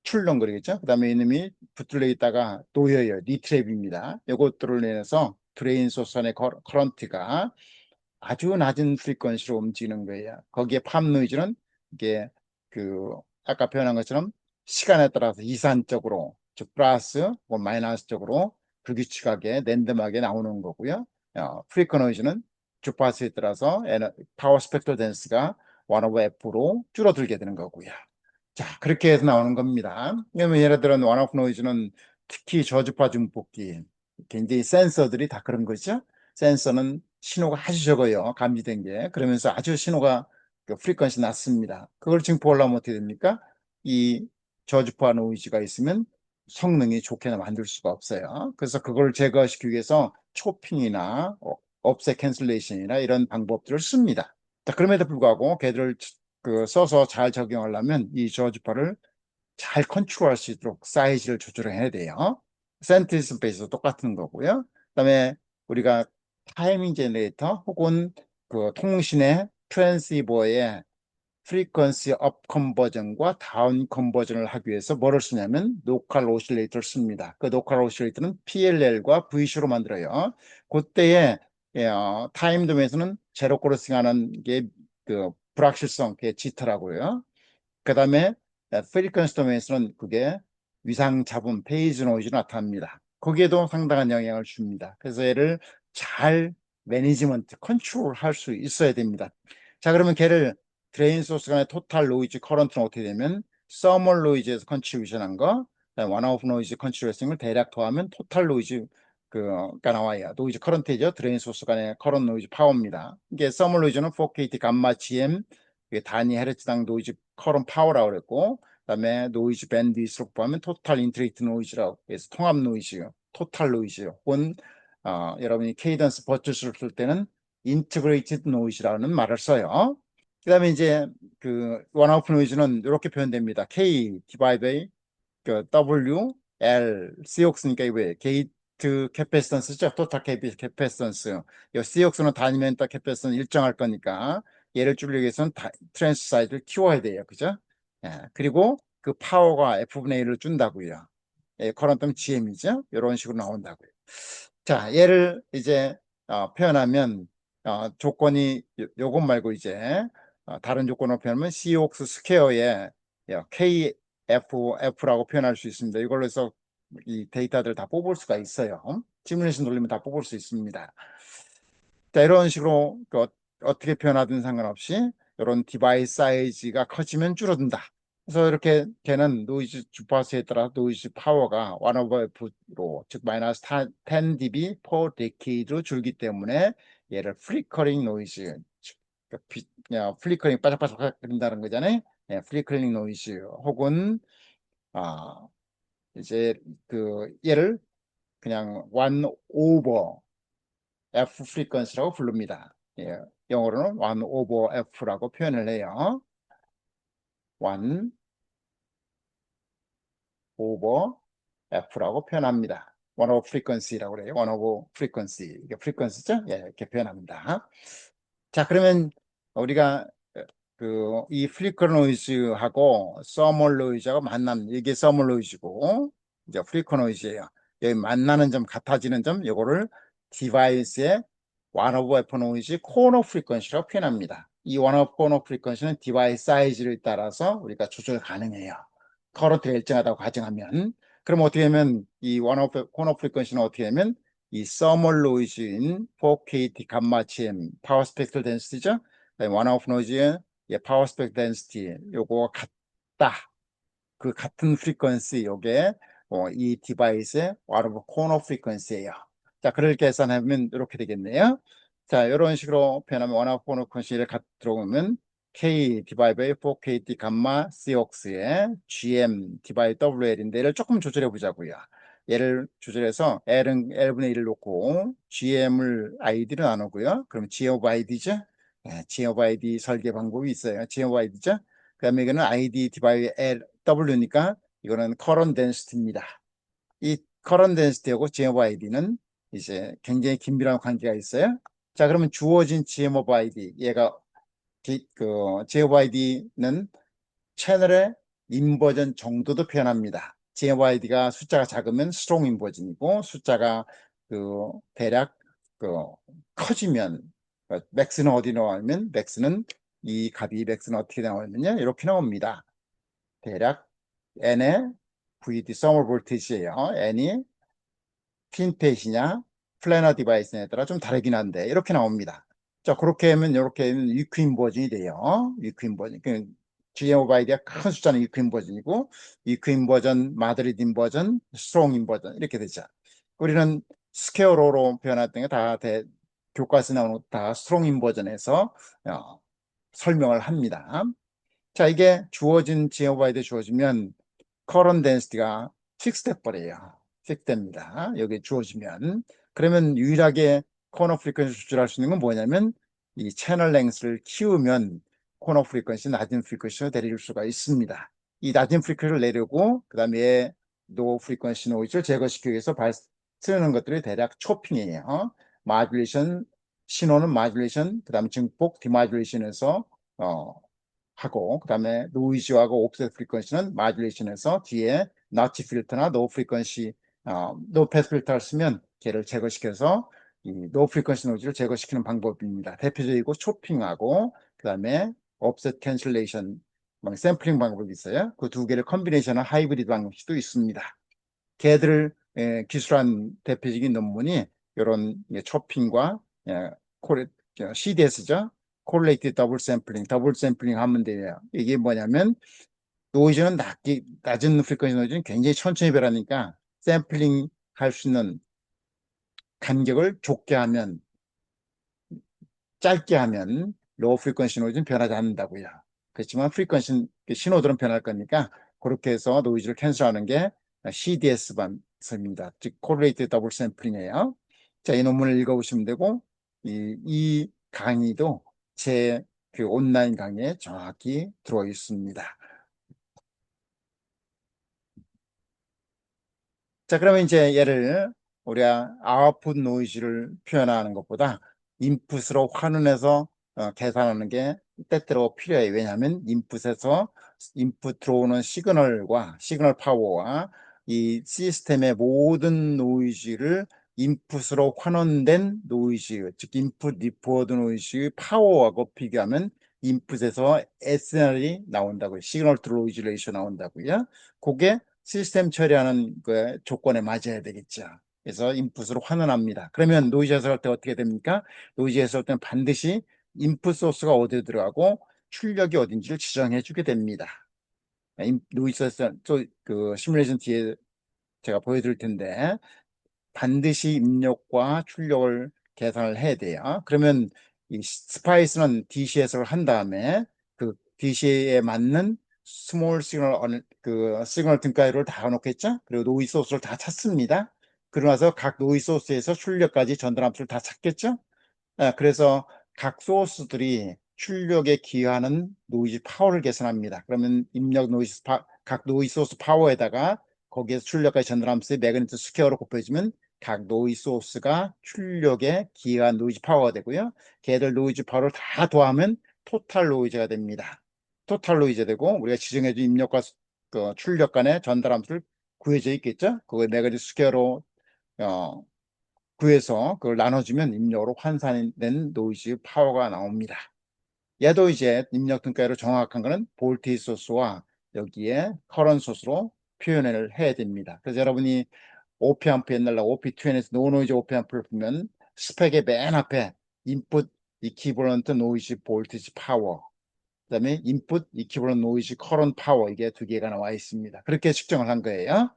Speaker 1: 출렁거리겠죠? 그다음에 이놈이 붙들려 있다가 놓여요. 니트랩입니다. 이것들을 인해서 드레인 소스 안의 커런트가 아주 낮은 프리퀀시로 움직이는 거예요. 거기에 팝 노이즈는 이게 그 아까 표현한 것처럼 시간에 따라서 이산적으로 즉 플러스 혹은 마이너스적으로 불규칙하게 랜덤하게 나오는 거고요. 프리퀀 노이즈는 주파수에 따라서 파워 스펙트럴 댄스가 1 over F로 줄어들게 되는 거고요. 자, 그렇게 해서 나오는 겁니다. 그러면 예를 들어 원 오프 노이즈는 특히 저주파 증폭기 굉장히 센서들이 다 그런 거죠. 센서는 신호가 아주 적어요. 감지된 게. 그러면서 아주 신호가 그 프리퀀시 낮습니다. 그걸 증폭하려면 어떻게 됩니까? 이 저주파 노이즈가 있으면 성능이 좋게 만들 수가 없어요. 그래서 그걸 제거시키기 위해서 초핑이나 업셋 캔슬레이션이나 이런 방법들을 씁니다. 자, 그럼에도 불구하고 걔들을 써서 잘 적용하려면 이 저주파를 잘 컨트롤할 수 있도록 사이즈를 조절해야 돼요. 센티 스페이스도 똑같은 거고요. 그다음에 우리가 타이밍 제너레이터 혹은 그 통신의 트랜시버의 프리퀀시 업 컨버전과 다운 컨버전을 하기 위해서 뭐를 쓰냐면 로컬 오실레이터를 씁니다. 그 로컬 오실레이터는 PLL과 VC로 만들어요. 그때의 타임 도메인에서는 제로 크로싱하는 게 그 불확실성, 그게 지터라고요. 그 다음에 프리퀀시 도메인에서는 그게 위상 잡음, 페이즈 노이즈로 나타납니다. 거기에도 상당한 영향을 줍니다. 그래서 얘를 잘 매니지먼트, 컨트롤 할 수 있어야 됩니다. 자, 그러면 걔를 드레인 소스 간의 토탈 노이즈 커런트는 어떻게 되면 서멀 노이즈에서 컨트리뷰션 한 거, 원오프 노이즈 컨트리뷰션을 대략 더하면 토탈 노이즈 그가 나와요. 노이즈 커런트죠. 드레인 소스 간의 커런트 노이즈 파워입니다. 이게 서멀 노이즈는 4KT 감마 GM 단위 헤르츠당 노이즈 커런 파워라고 그랬고, 그다음에 노이즈 밴드위스로 보면 토탈 인트레이트 노이즈라고 해서 통합 노이즈, 토탈 노이즈 혹은 여러분이 케이던스 버츠스를 쓸 때는 인티그레이티드 노이즈라는 말을 써요. 그다음에 이제 그 원오프 노이즈는 이렇게 표현됩니다. K 디바이드 그 W L COX니까 이거 게이트 캐패시턴스죠. 토탈 캐패시턴스. 이 COX는 다니멘터 캐패시턴스 일정할 거니까 얘를 줄이기 위해서는 트랜스 사이드를 키워야 돼요. 그죠? 그리고 그 파워가 F분의 1을 준다고요. 커런트는 GM이죠. 이런 식으로 나온다고요. 자, 얘를 이제 표현하면 조건이 요것 말고 이제 다른 조건으로 표현하면 COX 스퀘어에 KFF라고 표현할 수 있습니다. 이걸로 해서 이 데이터들 다 뽑을 수가 있어요. 시뮬레이션 돌리면 다 뽑을 수 있습니다. 자, 이런 식으로 어떻게 표현하든 상관없이 이런 디바이스 사이즈가 커지면 줄어든다. 그래서 이렇게 걔는 노이즈 주파수에 따라 노이즈 파워가 1 over F로 즉 마이너스 10 dB per decade로 줄기 때문에 얘를 플리커링 노이즈 플리커링 바삭바삭 거린다는 거잖아요. 플리커링 노이즈 혹은 이제 그 얘를 그냥 1 over F 프리퀀시라고 부릅니다. 영어로는 1 over F라고 표현을 해요. 1 over F라고 표현합니다. 1 over frequency라고 그래요. 1 over frequency. 이게 frequency죠? 예, 이렇게 표현합니다. 자, 그러면 우리가 이 플리커 노이즈하고 서멀 노이즈하고 만나는, 이게 서멀 노이즈고 이제 플리커 노이즈예요. 여기 만나는 점, 같아지는 점, 요거를 디바이스의 one over F 노이즈 코너 프리퀀시라고 표현합니다. 이 one over 코너 프리퀀시는 디바이스 사이즈를 따라서 우리가 조절 가능해요. 커런트가 일정하다고 가정하면. 그럼 어떻게 하면 이 one over 코너 프리퀀시는 어떻게 하면 이 서멀 노이즈인 4KT 감마 GM 파워 스펙트럴 덴시티죠. one over 노이즈의 파워 스펙 덴시티 요거 같다. 그 같은 프리퀀시 요게 이 디바이스의 와르브 코너 프리퀀시예요. 자, 그걸 계산하면 이렇게 되겠네요. 자, 이런 식으로 표현하면 원하고 코너 프리퀀시를 들어오면 K 디바이드 4KT 감마 COX의 GM 디바이드 WL인데 얘를 조금 조절해 보자고요. 얘를 조절해서 L분의 1을 놓고 GM을 ID로 나누고요. 그럼 G of ID죠? 네, G of ID 설계 방법이 있어요. G of ID죠? 그 다음에 이거는 ID 디바이드 L, W니까 이거는 current density입니다. 이 current density하고 G of ID는 이제 굉장히 긴밀한 관계가 있어요. 자, 그러면 주어진 G of ID, 얘가 G of ID는 채널의 인버전 정도도 표현합니다. G of ID가 숫자가 작으면 strong 인버전이고 숫자가 대략 커지면 맥스는 어디 나오면 맥스는 이 값이 맥스는 어떻게 나오느냐 이렇게 나옵니다. 대략 N의 VD 서머 볼티지예요. N이 핀팻이냐 플래너 디바이스에 따라 좀 다르긴 한데 이렇게 나옵니다. 자, 그렇게 하면 이렇게 하면 위크인 버전이 돼요. 위크인 버전. GM 오브 아이디가 큰 숫자는 위크인 버전이고 위크인 버전, 마드리딘 버전, 스트롱인 버전 이렇게 되죠. 우리는 스퀘어로로 표현했던 게 다 교과서에 나오는 다 스트롱인 버전에서 설명을 합니다. 자, 이게 주어진 GM 오브 아이디 주어지면 커런 덴시티가 픽스돼 버려요. 픽스됩니다. 여기 주어지면. 그러면 유일하게 코너 프리퀀시 조절할 수 있는 건 뭐냐면 이 채널 랭스를 키우면 코너 프리퀀시 낮은 프리퀀시로 내릴 수가 있습니다. 이 낮은 프리퀀시를 내리고 그 다음에 노 프리퀀시 노이즈를 제거시키기 위해서 쓰는 것들이 대략 초핑이에요. 마듈레이션, 신호는 마듈레이션, 그 다음에 증폭, 디마듈레이션에서 하고 그 다음에 노이즈하고 옵셋 프리퀀시는 마듈레이션에서 뒤에 나치 필터나 노 프리퀀시 노 패스 필터를 쓰면 걔를 제거시켜서 이 노 프리퀀시 노이즈를 제거시키는 방법입니다. 대표적이고 쇼핑하고 그 다음에 옵셋 캔슬레이션 샘플링 방법이 있어요. 그 두 개를 컨비네이션한 하이브리드 방식도 있습니다. 걔들을 기술한 대표적인 논문이 이런 초핑과 CDS죠. 콜레이티드 더블 샘플링 하면 돼요. 이게 뭐냐면 노이즈는 낮은 프리퀀시 노이즈는 굉장히 천천히 변하니까 샘플링 할 수 있는 간격을 짧게 하면 로우 프리퀀시 노이즈는 변하지 않는다고요. 그렇지만 프리퀀시 신호들은 변할 거니까 그렇게 해서 노이즈를 캔슬하는 게 CDS 방식입니다. 즉 콜레이티드 더블 샘플링이에요. 자, 이 논문을 읽어보시면 되고 이 강의도 제 온라인 강의에 정확히 들어 있습니다. 자, 그러면 이제 얘를 우리가 아웃풋 노이즈를 표현하는 것보다 인풋으로 환원해서 계산하는 게 때때로 필요해요. 왜냐하면 인풋 들어오는 시그널 파워와 이 시스템의 모든 노이즈를 인풋으로 환원된 노이즈, 즉 인풋 리포드 노이즈 파워하고 비교하면 인풋에서 SNR이 나온다고요. 시그널 투 노이즈 레이쇼 나온다고요. 그게 시스템 처리하는 그 조건에 맞아야 되겠죠. 그래서 인풋으로 환원합니다. 그러면 노이즈 해석할 때 어떻게 됩니까? 노이즈 해석할 때는 반드시 인풋 소스가 어디에 들어가고 출력이 어딘지를 지정해 주게 됩니다. 노이즈 해석, 그 시뮬레이션 뒤에 제가 보여드릴 텐데 반드시 입력과 출력을 계산을 해야 돼요. 그러면 이 스파이스는 DC 해석을 한 다음에 그 DC에 맞는 스몰 시그널 시그널 등가위를 다 놓겠죠. 그리고 노이즈 소스를 다 찾습니다. 그러고 나서 각 노이즈 소스에서 출력까지 전달 함수를 다 찾겠죠. 그래서 각 소스들이 출력에 기여하는 노이즈 파워를 계산합니다. 그러면 입력 노이즈 각 노이즈 소스 파워에다가 거기에서 출력까지 전달함수의 매그니튜드 스퀘어로 곱해주면 각 노이즈 소스가 출력에 기여한 노이즈 파워가 되고요. 걔들 노이즈 파워를 다 더하면 토탈 노이즈가 됩니다. 토탈 노이즈 되고 우리가 지정해준 입력과 그 출력 간의 전달함수를 구해져 있겠죠. 그걸 매그니튜드 스퀘어로 구해서 그걸 나눠주면 입력으로 환산된 노이즈 파워가 나옵니다. 얘도 이제 입력 등가로 정확한 거는 볼테이지 소스와 여기에 커런트 소스로 표현을 해야 됩니다. 그래서 여러분이 오피앰프 옛날 OP2N에서 노노이즈 오피앰프를 보면 스펙의 맨 앞에 인풋 이퀴벌런트 노이즈 볼티지 파워, 그다음에 인풋 이퀴벌런트 노이즈 커런트 파워, 이게 두 개가 나와 있습니다. 그렇게 측정을 한 거예요.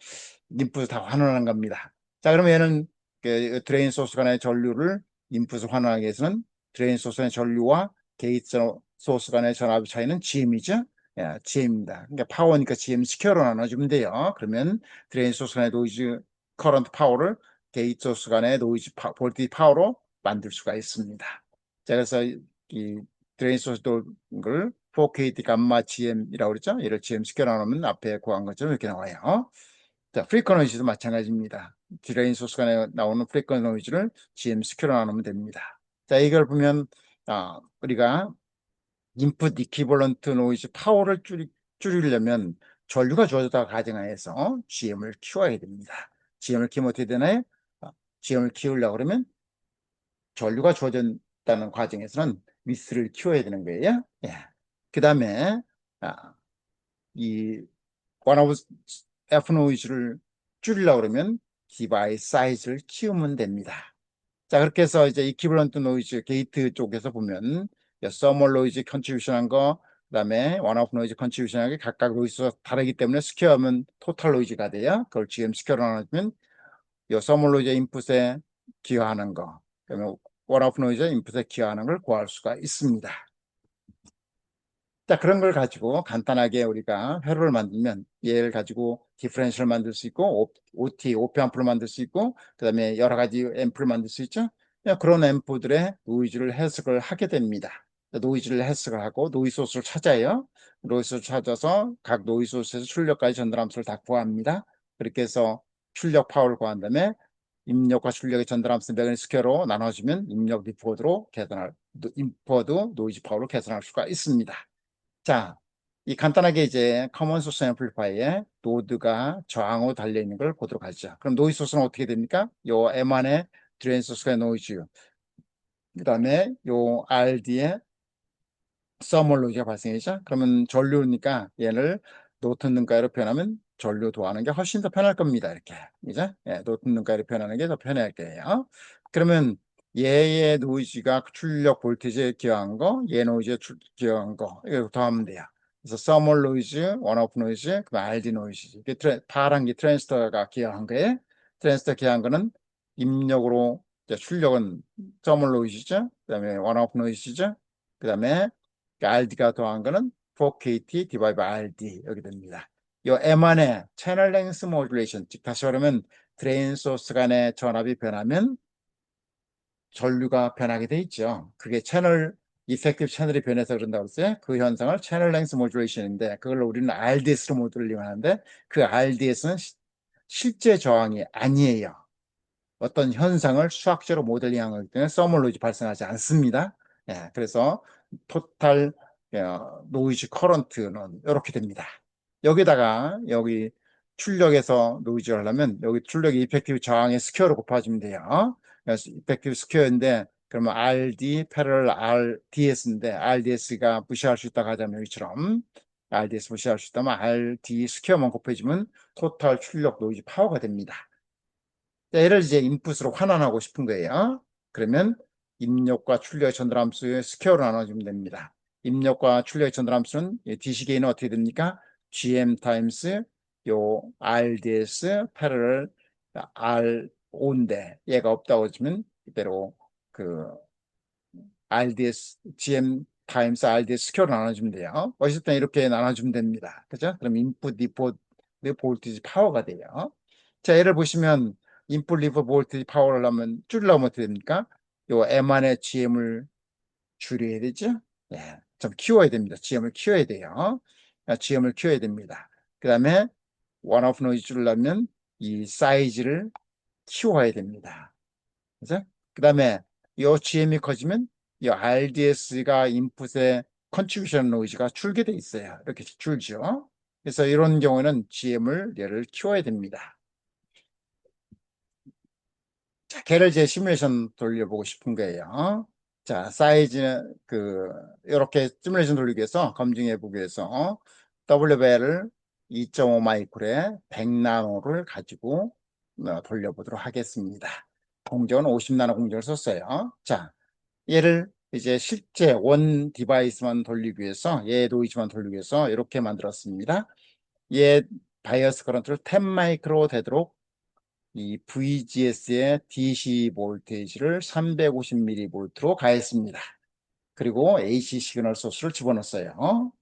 Speaker 1: 인풋을 다 환원한 겁니다. 자, 그러면 얘는 그 드레인 소스 간의 전류를 인풋을 환원하기 위해서는 드레인 소스 간의 전류와 게이트 소스 간의 전압의 차이는 GM이죠. 예, GM입니다. 그러니까 파워니까 GM 스퀘어로 나눠주면 돼요. 그러면 드레인 소스 간의 노이즈 커런트 파워를 게이트 소스 간의 노이즈 볼티지 파워로 만들 수가 있습니다. 자, 그래서 이 드레인 소스 걸 4KT 감마 GM이라고 그랬죠. 얘를 GM 스퀘어 나누면 앞에 구한 것처럼 이렇게 나와요. 자, 프리퀀시도 마찬가지입니다. 드레인 소스 간에 나오는 프리퀀시를 GM 스퀘어로 나누면 됩니다. 자, 이걸 보면 우리가 인풋 이퀴벌런트 노이즈 파워를 줄이려면 전류가 주어졌다가 가정하에서 GM을 키워야 됩니다. GM을 키우면 어떻게 되나요? GM을 키우려고 그러면 전류가 주어졌다는 과정에서는 위스를 키워야 되는 거예요. 예. 그 다음에 이 원하고 F 노이즈를 줄이려고 그러면 디바이스 사이즈를 키우면 됩니다. 자, 그렇게 해서 이제 이퀴벌런트 노이즈 게이트 쪽에서 보면 서멀 노이즈 컨트리뷰션한 거, 그다음에 원오프 노이즈 컨트리뷰션한 게 각각 노이즈가 다르기 때문에 스퀘어하면 토탈 노이즈가 돼요. 그걸 GM 스퀘어로 나누면 서멀 노이즈 인풋에 기여하는 거, 그러면 원오프 노이즈 인풋에 기여하는 걸 구할 수가 있습니다. 자, 그런 걸 가지고 간단하게 우리가 회로를 만들면 얘를 가지고 디퍼런셜을 만들 수 있고 OT, 오피 앰프를 만들 수 있고 그 다음에 여러 가지 앰프를 만들 수 있죠. 그런 앰프들의 노이즈를 해석을 하게 됩니다. 노이즈를 해석을 하고 노이즈 소스를 찾아요. 노이즈 소스를 찾아서 각 노이즈 소스에서 출력까지 전달함수를 다 구합니다. 그렇게 해서 출력 파워를 구한 다음에 입력과 출력의 전달함수 매그니튜드 스퀘어로 나눠주면 입력 리포드로 계산할 인포드 노이즈 파워로 계산할 수가 있습니다. 자, 이 간단하게 이제 커먼 소스 앰플리파이어에 노드가 저항으로 달려 있는 걸 보도록 하죠. 그럼 노이즈 소스는 어떻게 됩니까? 요 M 안에 드레인 소스가 노이즈, 그 다음에 요 RD에 서멀 노이즈가 발생이죠. 그러면 전류니까 얘를 노튼 능가로 표현하면 전류 도하는 게 훨씬 더 편할 겁니다. 이렇게, 이제 노튼 능가로 표현하는 게 더 편할 거예요. 그러면 얘의 노이즈가 출력 볼티지에 기여한 거, 얘 노이즈에 기여한 거, 이거 더하면 돼요. 그래서 서멀 노이즈, 원오프 노이즈, 그 RD 노이즈. 이게 파란 게 트랜스터가 기여한 거예요. 트랜스터 기여한 거는 입력으로 출력은 서멀 노이즈죠. 그다음에 원오프 노이즈죠. 그다음에 RD가 더한 거는 4KT 디바이드 RD 여기 됩니다. 이 M 안에 채널 랭스 모듈레이션, 즉 다시 말하면 드레인 소스 간의 전압이 변하면 전류가 변하게 돼 있죠. 그게 채널 이펙티브 채널이 변해서 그런다고 했어요. 그 현상을 채널 랭스 모듈레이션인데 그걸 우리는 RDS로 모듈을 이용하는데 그 RDS는 실제 저항이 아니에요. 어떤 현상을 수학적으로 모델링한 거기 때문에 서멀 노이즈 발생하지 않습니다. 예, 그래서 토탈 노이즈 커런트는 이렇게 됩니다. 여기다가 여기 출력에서 노이즈를 하려면 여기 출력 이펙티브 저항의 스퀘어로 곱해주면 돼요. 그래서 이펙티브 스퀘어인데 그러면 RD 패러럴 RDS인데 RDS가 무시할 수 있다고 하자면 여기처럼 RDS 무시할 수 있다면 RD 스퀘어만 곱해주면 토탈 출력 노이즈 파워가 됩니다. 얘를 이제 인풋으로 환원하고 싶은 거예요. 그러면 입력과 출력의 전달함수의 스퀘어로 나눠주면 됩니다. 입력과 출력의 전달함수는 DC 게인은 어떻게 됩니까? GM 타임스 요 RDS 패러럴 R5인데 얘가 없다고 하면 이대로 그 RDS GM 타임스 RDS 스퀘어로 나눠주면 돼요. 어쨌든 이렇게 나눠주면 됩니다. 그죠? 그럼 인풋 리포트 볼티지 파워가 돼요. 자, 예를 보시면 인풋 리포트 볼티지 파워를 하면 줄이려면 어떻게 됩니까? 요 M 안에 GM을 줄여야 되죠. 예, 좀 키워야 됩니다. GM을 키워야 돼요. GM을 키워야 됩니다. 그 다음에 원오프 노이즈를 넣으면 이 사이즈를 키워야 됩니다. 그죠? 그 다음에 이 GM이 커지면 이 RDS가 인풋에 컨트리뷰션 노이즈가 줄게 돼 있어요. 이렇게 줄죠. 그래서 이런 경우는 GM을 얘를 키워야 됩니다. 자, 걔를 제 시뮬레이션 돌려보고 싶은 거예요. 자, 사이즈는 이렇게 시뮬레이션 돌리기 위해서 검증해 보기 위해서 WBL을 2.5 마이크로에 100 나노를 가지고 돌려보도록 하겠습니다. 공정은 50 나노 공정을 썼어요. 자, 얘를 이제 실제 원 디바이스만 돌리기 위해서 얘 노이즈만 돌리기 위해서 이렇게 만들었습니다. 얘 바이어스 커런트를 10 마이크로 되도록 이 VGS의 DC 볼테이지를 350mV로 가했습니다. 그리고 AC 시그널 소스를 집어넣었어요.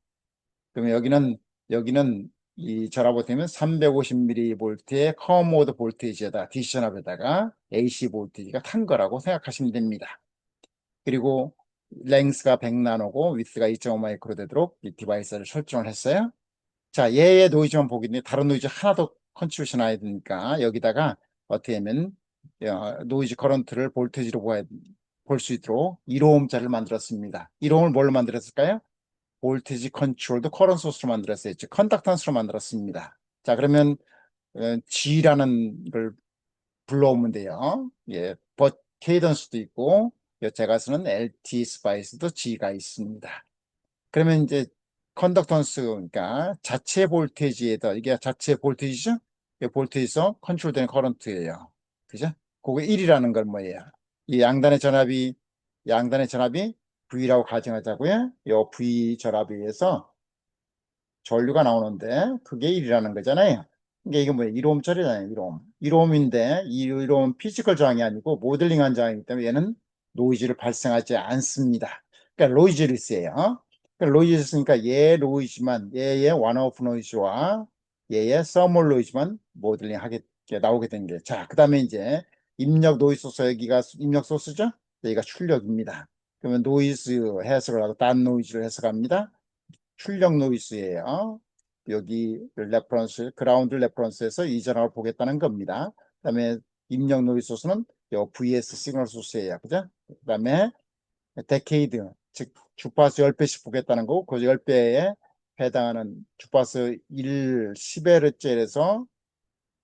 Speaker 1: 그러면 여기는 이 전압보되면 350mV의 커 모드 볼테이지에다 DC 전압에다가 AC 볼테이지가 탄 거라고 생각하시면 됩니다. 그리고 랭스가 100나노고 위스가 2.5 마이크로 되도록 이 디바이스를 설정을 했어요. 자, 얘의 노이즈만 보겠는데 다른 노이즈 하나도 컨트리뷰션 안 해야 되니까 여기다가 어떻게 하면 노이즈 커런트를 볼테이지로 볼 수 있도록 1ohm짜리를 만들었습니다. 1ohm을 뭘로 만들었을까요? 볼테이지 컨트롤도 커런트 소스로 만들었어요. 즉 컨덕턴스로 만들었습니다. 자, 그러면 G라는 걸 불러오면 돼요. 예, 케이던스도 있고 제가 쓰는 LT 스파이스도 G가 있습니다. 그러면 이제 컨덕턴스, 그러니까 자체 볼테이지에다, 이게 자체 볼테이지죠? 이 볼테이지에서 컨트롤되는 커런트예요. 그죠? 그게 1이라는 건 뭐예요? 이 양단의 전압이 V라고 가정하자고요. 이 V 전압에 의해서 전류가 나오는데 그게 1이라는 거잖아요. 그러니까 이게 뭐예요? 1ohm짜리잖아요. 1ohm. 1ohm인데 1ohm 피지컬 저항이 아니고 모델링한 저항이기 때문에 얘는 노이즈를 발생하지 않습니다. 그러니까 노이즈리스예요. 그러니까 노이즈리스니까 얘 노이즈만, 얘의 원오프 노이즈와 얘의 서멀 노이즈만 모델링 하게 나오게 된 게. 자, 그 다음에 이제 입력 노이즈 소스, 여기가 입력 소스죠? 여기가 출력입니다. 그러면 노이즈 해석을 하고 단 노이즈를 해석합니다. 출력 노이즈예요. 여기 레퍼런스, 그라운드 레퍼런스에서 이 전압을 보겠다는 겁니다. 그다음에 입력 노이즈 소스는 요 VS 시그널 소스예요. 그죠? 그다음에 데케이드, 즉 주파수 10배씩 보겠다는 거고 그 10배에 해당하는 주파수 10Hz에서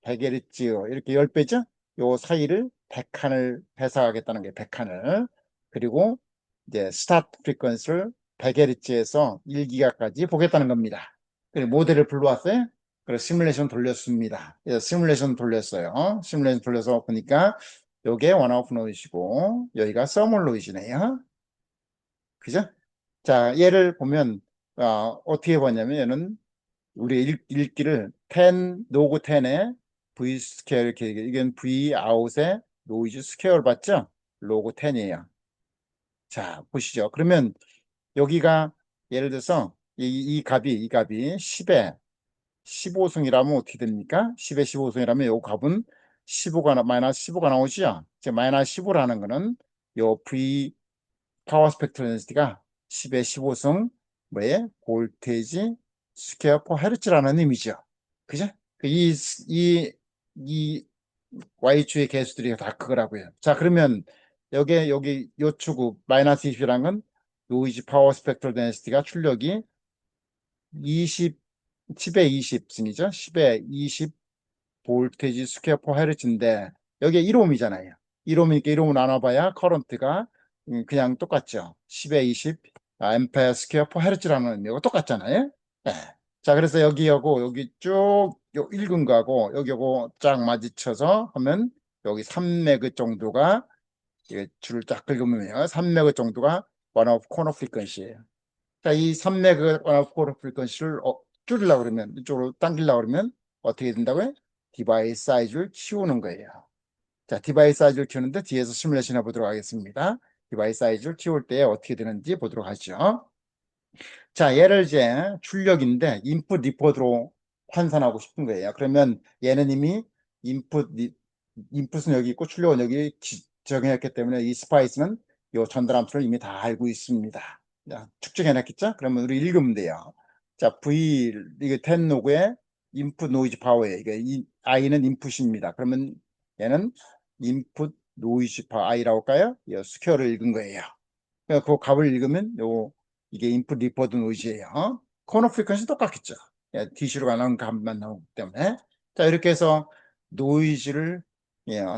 Speaker 1: 100Hz 이렇게 10배죠? 요 사이를 100칸을 해석하겠다는 게 100칸을. 그리고 이제 스타트 프리퀀시를 100Hz에서 1기가까지 보겠다는 겁니다. 그리고 모델을 불러왔어요. 그래서 시뮬레이션 돌렸습니다. 그래서 시뮬레이션 돌렸어요. 시뮬레이션 돌려서 보니까 요게 원오프 노이즈고 여기가 서멀 노이즈네요. 그죠? 자, 얘를 보면 어떻게 보냐면 얘는 우리 읽기를 10 노그 10에 V 스퀘어 이렇게 이건 V 아웃의 노이즈 스퀘어를 봤죠? 로그 10이에요. 자, 보시죠. 그러면 여기가 예를 들어서 이 값이 10에 15승이라면 어떻게 됩니까? 10에 15승이라면 요 값은 15가 마이너스 15가 나오죠. 이제 마이너스 15라는 거는 요 V 파워 스펙트럴 덴시티가 10에 15승 뭐에 볼테이지 스퀘어 퍼 헤르츠라는 의미죠. 그죠? 이 Y축의 개수들이 다 그거라고요. 자, 그러면 여기 요 축 마이너스 20이라는 건 노이즈 파워 스펙트럴 덴시티가 출력이 20, 10에 20승이죠. 10에 20 볼테이지 스퀘어 퍼 헤르츠인데 여기에 1ohm이잖아요. 1ohm이니까 1ohm 나눠봐야 커런트가 그냥 똑같죠. 10에 20 앰페어 스퀘어 퍼 헤르츠라는 의미가 똑같잖아요. 네. 자, 그래서 여기하고 여기 쭉 읽은 거하고 여기하고 쫙 마주쳐서 하면 여기 3매그 정도가 줄을 쫙 긁으면 3매그 정도가 원오프 코너 프리퀀시예요. 자, 이 3매그 원오프 코너 프리퀀시를 줄이려고 그러면 이쪽으로 당기려고 그러면 어떻게 된다고요? 디바이스 사이즈를 키우는 거예요. 자, 디바이스 사이즈를 키우는데 뒤에서 시뮬레이션 해보도록 하겠습니다. 디바이스 사이즈를 키울 때 어떻게 되는지 보도록 하죠. 자, 얘를 이제 출력인데 인풋 리포트로 환산하고 싶은 거예요. 그러면 얘는 이미 인풋은 여기 있고 출력은 여기 적용했기 때문에 이 스파이스는 이 전달 함수를 이미 다 알고 있습니다. 측정해놨겠죠? 그러면 우리 읽으면 돼요. 자, V, 이게 10 로그의 인풋 노이즈 파워예요. 이게 I는 인풋입니다. 그러면 얘는 인풋 노이즈 파워 I라고 할까요? 이 스퀘어를 읽은 거예요. 그 값을 읽으면 이게 인풋 리퍼드 노이즈예요. 코너 프리퀀시 똑같겠죠. DC로가 나온 값만 나오기 때문에. 자, 이렇게 해서 노이즈를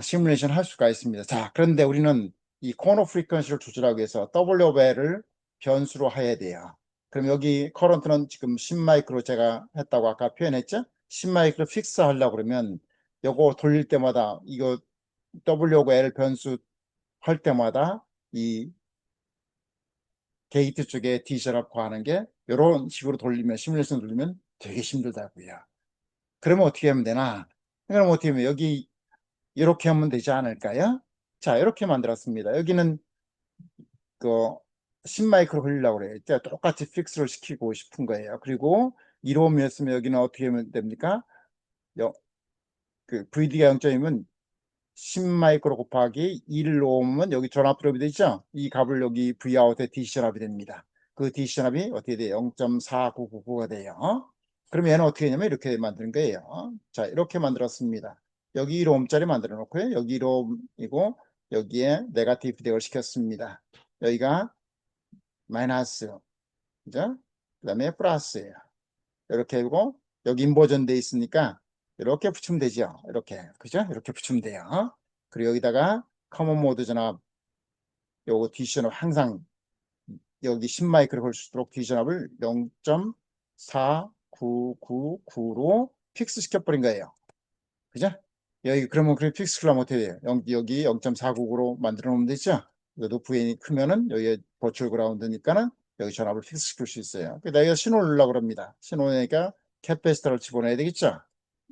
Speaker 1: 시뮬레이션 할 수가 있습니다. 자, 그런데 우리는 이 코너 프리퀀시를 조절하기 위해서 W of L을 변수로 해야 돼요. 그럼 여기 커런트는 지금 10마이크로 제가 했다고 아까 표현했죠? 10마이크로 픽스 하려고 그러면 요거 돌릴 때마다 이거 W of L 변수 할 때마다 이 게이트 쪽에 D샵 구하는 게 이런 식으로 돌리면 시뮬레이션 돌리면 되게 힘들다고요. 그러면 어떻게 하면 되나? 그럼 어떻게 하면 여기 이렇게 하면 되지 않을까요? 자, 이렇게 만들었습니다. 여기는 그 10마이크로 흘리려고 그래요. 똑같이 픽스를 시키고 싶은 거예요. 그리고 1옴이었으면 여기는 어떻게 하면 됩니까? 그 VD가 0점이면 10마이크로 곱하기 1옴은 여기 전압 드롭이 되죠? 이 값을 여기 Vout에 DC 전압이 됩니다. 그 DC 전압이 어떻게 돼요? 0.4999가 돼요. 그럼 얘는 어떻게 되냐면 이렇게 만드는 거예요. 자, 이렇게 만들었습니다. 여기 1옴짜리 만들어 놓고요. 여기 1옴이고 여기에 네거티브 피드백을 시켰습니다. 여기가 마이너스, 그죠? 그 다음에 플러스예요. 이렇게 하고 여기 인버전 돼 있으니까 이렇게 붙이면 되죠. 이렇게, 그죠? 이렇게 붙이면 돼요. 그리고 여기다가 커먼 모드 전압, 요거 DC 전압 항상 여기 10마이크를 걸수록 DC 전압을 0.4999로 픽스 시켜버린 거예요. 그죠? 여기 그러면 그 픽스를 하면 어떻게 돼요? 여기 0.499로 만들어 놓으면 되죠? 노프게인이 크면은 여기 버추얼 그라운드니까는 여기 전압을 픽스 시킬 수 있어요. 그래서 여기가 신호를 넣으려고 합니다. 신호니까 캐패시터를 집어넣어야 되겠죠?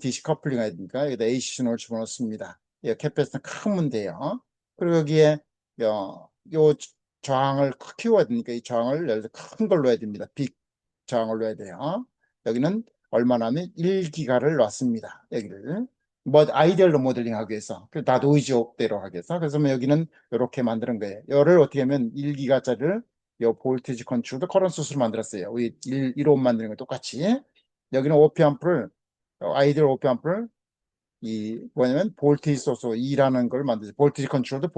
Speaker 1: DC 커플링 해야 되니까 여기다 AC 신호를 집어넣습니다. 이 캐패시터 크면 돼요. 그리고 여기에 요 저항을 키워야 되니까 이 저항을 여기서 큰 걸로 해야 됩니다. 빅 저항을 넣어야 돼요. 여기는 얼마나 하면 1기가를 놨습니다. 여기를. 뭐 아이디얼로 모델링하기 위해서 다 노이즈대로 하기 위해서 그래서 여기는 이렇게 만드는 거예요. 이를 어떻게 하면 1기가짜리를 요 볼티지 컨트롤도 커런트 소스로 만들었어요. 우리 1옴 만드는 거 똑같이 여기는 오피앰프를 아이디얼 오피앰프를 이 뭐냐면 볼티지 소스 2라는 걸 만들죠. 볼티지 컨트롤도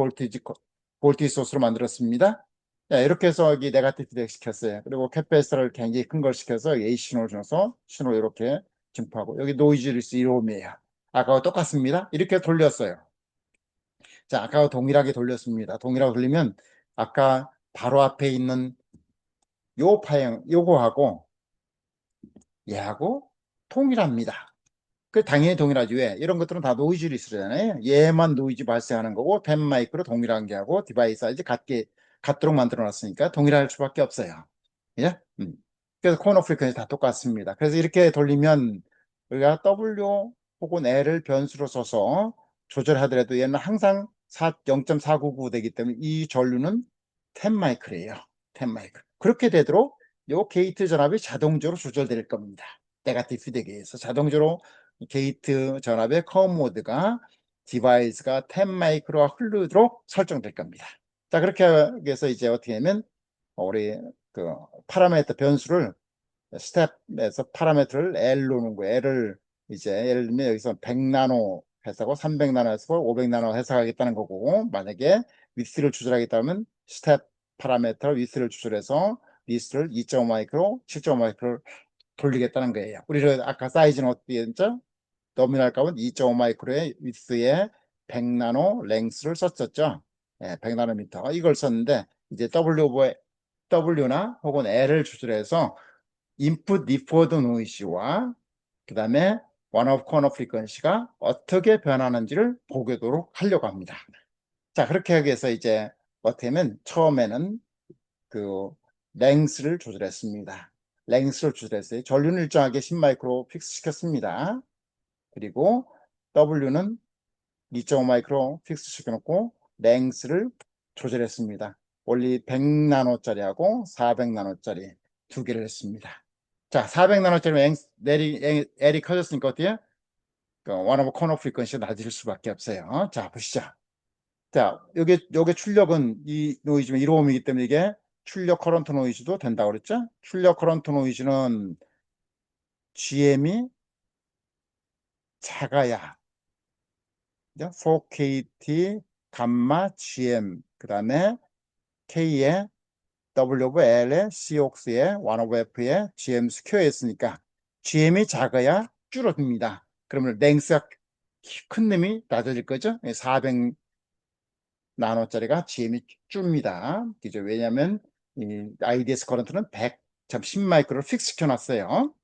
Speaker 1: 볼티지 소스로 만들었습니다. 네, 이렇게 해서 여기 네거티브 피드백 시켰어요. 그리고 캐패시터를 굉장히 큰 걸 시켜서 AC 신호를 줘서 신호 이렇게 증포하고 여기 노이즈 리스 1옴이에요. 아까와 똑같습니다. 이렇게 돌렸어요. 자, 아까와 동일하게 돌렸습니다. 동일하게 돌리면 아까 바로 앞에 있는 요 파형 요거하고 얘하고 동일합니다. 그 당연히 동일하지. 왜? 이런 것들은 다 노이즈 리스잖아요. 얘만 노이즈 발생하는 거고 펜 마이크로 동일한 게 하고 디바이스 사이즈 같도록 만들어 놨으니까 동일할 수밖에 없어요. 예? 그래서 코너 프리퀀시 다 똑같습니다. 그래서 이렇게 돌리면 우리가 W 혹은 L을 변수로 써서 조절하더라도 얘는 항상 0.499 되기 때문에 이 전류는 10 마이크래요. 10 마이크. 그렇게 되도록 요 게이트 전압이 자동적으로 조절될 겁니다. 네거티브 피드백에 의해서 자동적으로 게이트 전압의 커브 모드가 디바이스가 10 마이크로가 흐르도록 설정될 겁니다. 자, 그렇게 해서 이제 어떻게 하면 우리 그 파라미터 변수를 스텝에서 파라미터를 L로 놓은 거예요. L을 이제 예를 들면 여기서 100나노 해석하고 300나노 해석하고 500나노 해석하겠다는 거고 만약에 위스를 조절하겠다면 스텝 파라미터 위스를 조절해서 위스를 2.5 마이크로 7.5 마이크로 돌리겠다는 거예요. 우리는 아까 사이즈는 어떻게 했죠? 너미널 값은 2.5 마이크로의 위스에 100나노 랭스를 썼었죠. 100나노미터 이걸 썼는데 이제 W나 혹은 L을 조절해서 인풋 리포드 노이즈와 그 다음에 원오프 코너 프리퀀시가 어떻게 변하는지를 보도록 하려고 합니다. 자, 그렇게 하기 위해서 이제 어떻게 하면 처음에는 그 랭스를 조절했습니다. 랭스를 조절했어요. 전류는 일정하게 10마이크로 픽스 시켰습니다. 그리고 W는 2.5 마이크로 픽스 시켜놓고 랭스를 조절했습니다. 원리 100나노짜리하고 400나노짜리 두 개를 했습니다. 자, 400나노짜리 L이 커졌으니까 어때요? 원오버 코너 프리퀀시가 낮을 수밖에 없어요. 자, 보시죠. 자, 요게 출력은 이 노이즈면 1옴이기 때문에 이게 출력 커런트 노이즈도 된다고 그랬죠? 출력 커런트 노이즈는 GM이 작아야 4KT 감마 GM 그 다음에 K의 W 오브 L의 COX의 1 오브 F의 GM 스퀘어였으니까 GM이 작아야 줄어듭니다. 그러면 랭스가 큰 놈이 낮아질 거죠? 400 나노짜리가 GM이 줍니다. 그죠? 왜냐하면 이 IDS 커런트는 10 마이크로를 픽스 시켜놨어요.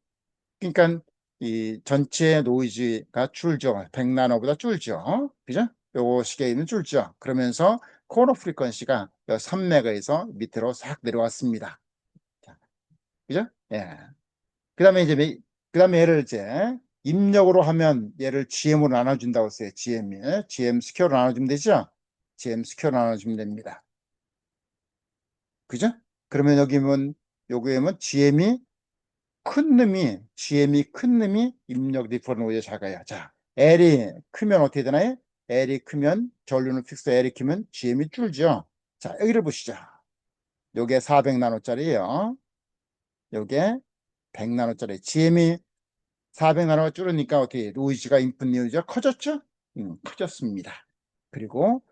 Speaker 1: 그러니까 이 전체 노이즈가 줄죠. 100 나노보다 줄죠. 그죠? 요거 시계에는 줄죠. 그러면서 코너 프리퀀시가 3메가에서 밑으로 싹 내려왔습니다. 자, 그죠? 예. 그다음에 이제 그다음에 얘를 이제 입력으로 하면 얘를 GM으로 나눠준다고 했어요. GM 스퀘어로 나눠주면 되죠? GM 스퀘어로 나눠주면 됩니다. 그죠? 그러면 여기면 GM이 큰 놈이 입력 디퍼런스 작아요. 자, L이 크면 어떻게 되나요? L이 크면 전류는 픽스, L이 크면 GM이 줄죠. 자, 여기를 보시죠. 요게 400 나노짜리예요. 요게 100 나노짜리. GM이 400 나노가 줄으니까 어떻게 노이즈가 인풋 노이즈가 커졌죠? 커졌습니다. 그리고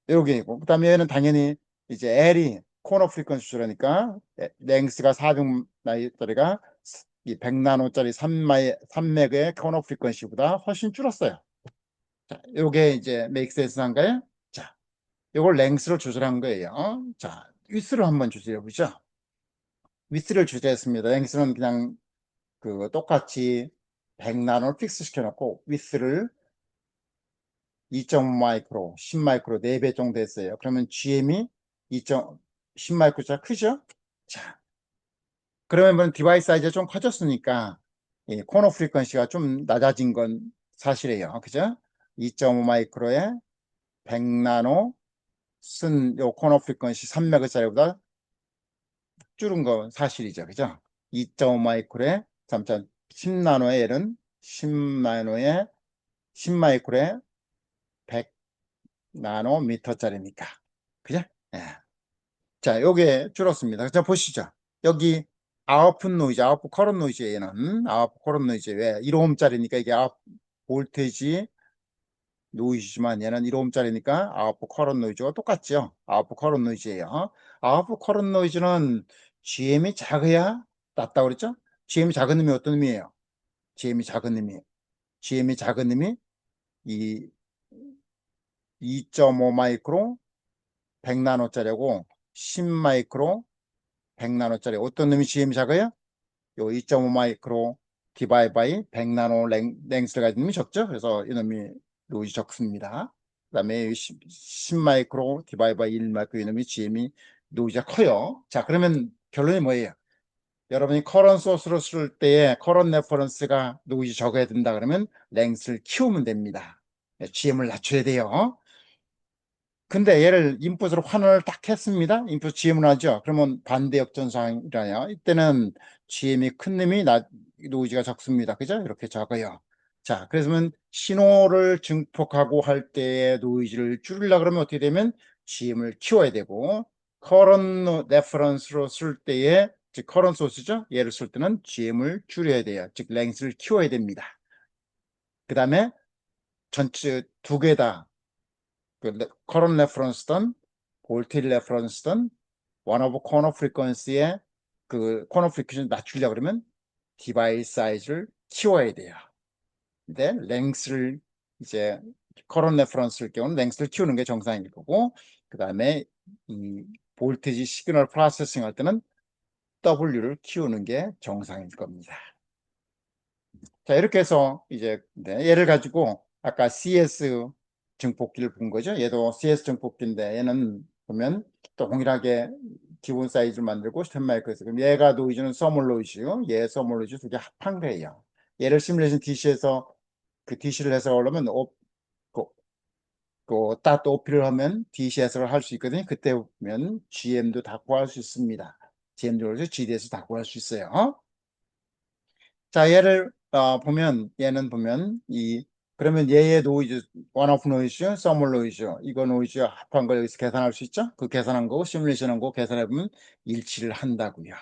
Speaker 1: 여기고 그다음에 얘는 당연히 이제 L이 코너 프리퀀시 줄으니까 랭스가 400 나노짜리가 이 100 나노짜리 3맥의 코너 프리퀀시보다 훨씬 줄었어요. 자, 요게 이제 make sense 한가요? 자, 요걸 랭스로 조절한 거예요. 자, 위스를 한번 조절해 보죠. 위스를 조절했습니다. 랭스는 그냥 그 똑같이 100 나노를 픽스 시켜놓고 위스를 2.5 마이크로, 10 마이크로 4배 정도 했어요. 그러면 GM이 10 마이크로짜 크죠? 자, 그러면 디바이스 사이즈가 좀 커졌으니까 이 코너 프리퀀시가 좀 낮아진 건 사실이에요. 그죠? 2.5 마이크로에 100 나노 쓴 요 코너 프리퀀시 3메가짜리보다 줄은 건 사실이죠. 그죠? 2.5 마이크로에 10 나노의 얘는 10 나노에 10 마이크로에 100 나노미터짜리니까. 그죠? 예. 자, 요게 줄었습니다. 자, 보시죠. 여기 아웃풋 노이즈, 아웃풋 커런 노이즈 얘는 아웃풋 커런 노이즈 왜 1ohm짜리니까 이게 아웃 볼테지 노이즈지만 얘는 1ohm짜리니까 아웃풋 커런 노이즈가 똑같죠. 아웃풋 커런 노이즈예요. 아웃풋 커런 노이즈는 GM이 작아야 낫다고 그랬죠? GM이 작은 놈이 어떤 놈이에요? GM이 작은 놈이 GM이 작은 놈이 이 2.5 마이크로 100 나노짜리고 10 마이크로 100 나노짜리 어떤 놈이 GM이 작아요? 요 2.5 마이크로 디바이 바이 100 나노 랭스를 가진 놈이 적죠. 그래서 이놈이 노이즈 적습니다. 그 다음에 10 마이크로 디바이 바이 1 마이크로 이놈이 GM이 노이즈가 커요. 자, 그러면 결론이 뭐예요? 여러분이 커런 소스로 쓸 때에 커런 레퍼런스가 노이즈 적어야 된다 그러면 랭스를 키우면 됩니다. GM을 낮춰야 돼요. 근데 얘를 인풋으로 환원을 딱 했습니다. 인풋 GM을 하죠. 그러면 반대 역전상이라요. 이때는 GM이 큰 놈이 노이즈가 적습니다. 그죠? 이렇게 적어요. 자, 그래서 신호를 증폭하고 할 때의 노이즈를 줄이려고 그러면 어떻게 되면 GM을 키워야 되고 커런 레퍼런스로 쓸 때에 즉 커런 소스죠. 얘를 쓸 때는 GM을 줄여야 돼요. 즉 랭스를 키워야 됩니다. 그 다음에 전체 두 개 다 커런 레퍼런스든 볼테지 레퍼런스든 원 오브 코너 프리퀀시의 그 코너 프리퀀시 낮추려고 그러면 디바이스 사이즈를 키워야 돼요. 근데 랭스를 이제 커런 레퍼런스일 경우는 랭스를 키우는 게 정상일 거고 그 다음에 이 볼테지 시그널 프로세싱 할 때는 W를 키우는 게 정상일 겁니다. 자, 이렇게 해서 이제 얘를 가지고 아까 CS 증폭기를 본 거죠. 얘도 CS 증폭기인데 얘는 보면 또 동일하게 기본 사이즈를 만들고 스탠 마이크에서 그럼 얘가 노이즈는 서멀 노이즈, 얘 서멀 노이즈 두 개 합한 거예요. 얘를 시뮬레이션 DC에서 그 DC를 해석하려면 그 OP를 하면 DC 해석을 할 수 있거든요. 그때 보면 GM도 다 구할 수 있습니다. GM도 GDS 다 구할 수 있어요. 자, 얘를 보면 얘는 보면 이 그러면 얘의 노이즈, 원오프 노이즈, 서멀 노이즈, 이거 노이즈 합한 걸 여기서 계산할 수 있죠? 그 계산한 거, 시뮬레이션 한 거 계산해보면 일치를 한다고요.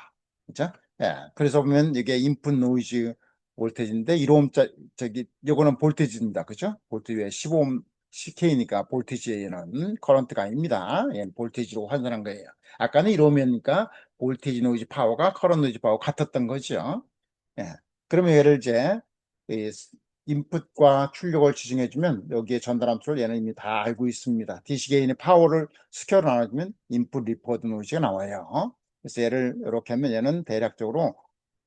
Speaker 1: 그죠? 예. 그래서 보면 이게 인풋 노이즈 볼테지인데 1오음짜, 요거는 볼테지입니다. 그죠? 볼테지 왜 15옴 CK니까 볼테지에는 커런트가 아닙니다. 얘는 볼테지로 환산한 거예요. 아까는 1오음이니까 볼테지 노이즈 파워가 커런트 노이즈 파워 같았던 거죠. 예. 그러면 얘를 이제 이 인풋과 출력을 지정해주면 여기에 전달 함수를 얘는 이미 다 알고 있습니다. DC 게인의 파워를 스퀘어로 나눠주면 인풋 리포트 노이즈가 나와요. 그래서 얘를 이렇게 하면 얘는 대략적으로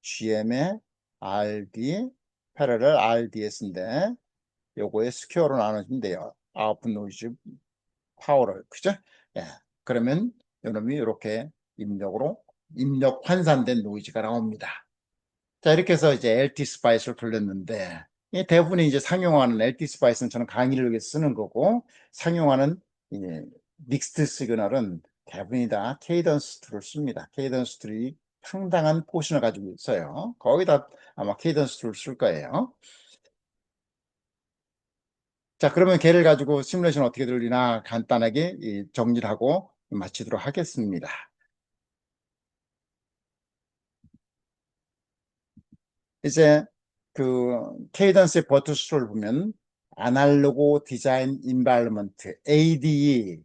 Speaker 1: GM의 RD, 패러럴 RDS인데 요거에 스퀘어로 나눠주면 돼요. 아웃풋 노이즈 파워를. 그죠? 예. 그러면 요놈이 이렇게 입력 환산된 노이즈가 나옵니다. 자, 이렇게 해서 이제 LT 스파이스를 돌렸는데, 이 대부분이 이제 상용화는 LT 스파이스는 저는 강의를 위해서 쓰는 거고, 상용화는 이 믹스드 시그널은 대부분이 다 케이던스 툴을 씁니다. 케이던스 툴이 상당한 포션을 가지고 있어요. 거기다 아마 케이던스 툴을 쓸 거예요. 자, 그러면 걔를 가지고 시뮬레이션 어떻게 돌리나 간단하게 정리를 하고 마치도록 하겠습니다. 이제 그 케이던스의 버투스를 보면 아날로그 디자인 인바이러먼트 ADE를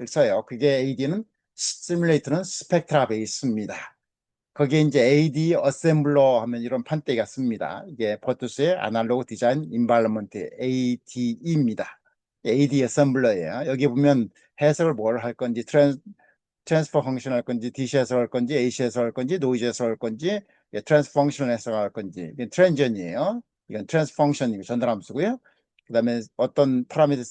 Speaker 1: 써요. 그게 AD는 시뮬레이터는 스펙트라 베이스입니다. 거기에 이제 AD 어셈블러 하면 이런 판때기가 씁니다. 이게 버투스의 아날로그 디자인 인바이러먼트 ADE입니다. AD 어셈블러예요. 여기 보면 해석을 뭘 할 건지 트랜스퍼 펑션 할 건지 DC에서 할 건지 AC에서 할 건지 노이즈에서 할 건지 트랜스퍼 펑션에서 할 건지 이건 트랜지언이에요. 이건 트랜스퍼 펑션이고 전달함수고요. 그다음에 어떤 파라미터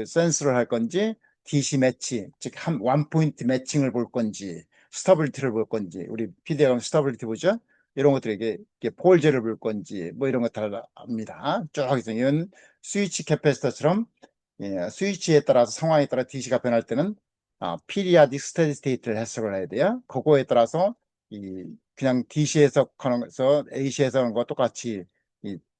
Speaker 1: 센스를 할 건지 DC 매치 즉 원 포인트 매칭을 볼 건지 스타빌리티를 볼 건지 우리 PD에 가면 스타빌리티 보죠. 이런 것들 이게 폴제를 볼 건지 뭐 이런 것들 합니다. 쭉 해서 이건 스위치 캐패시터처럼 스위치에 따라서 상황에 따라 DC가 변할 때는 피리아딕 스테디 스테이트를 해석을 해야 돼요. 그거에 따라서 그냥 DC 해석하는 것에서 AC 해석하는 것과 똑같이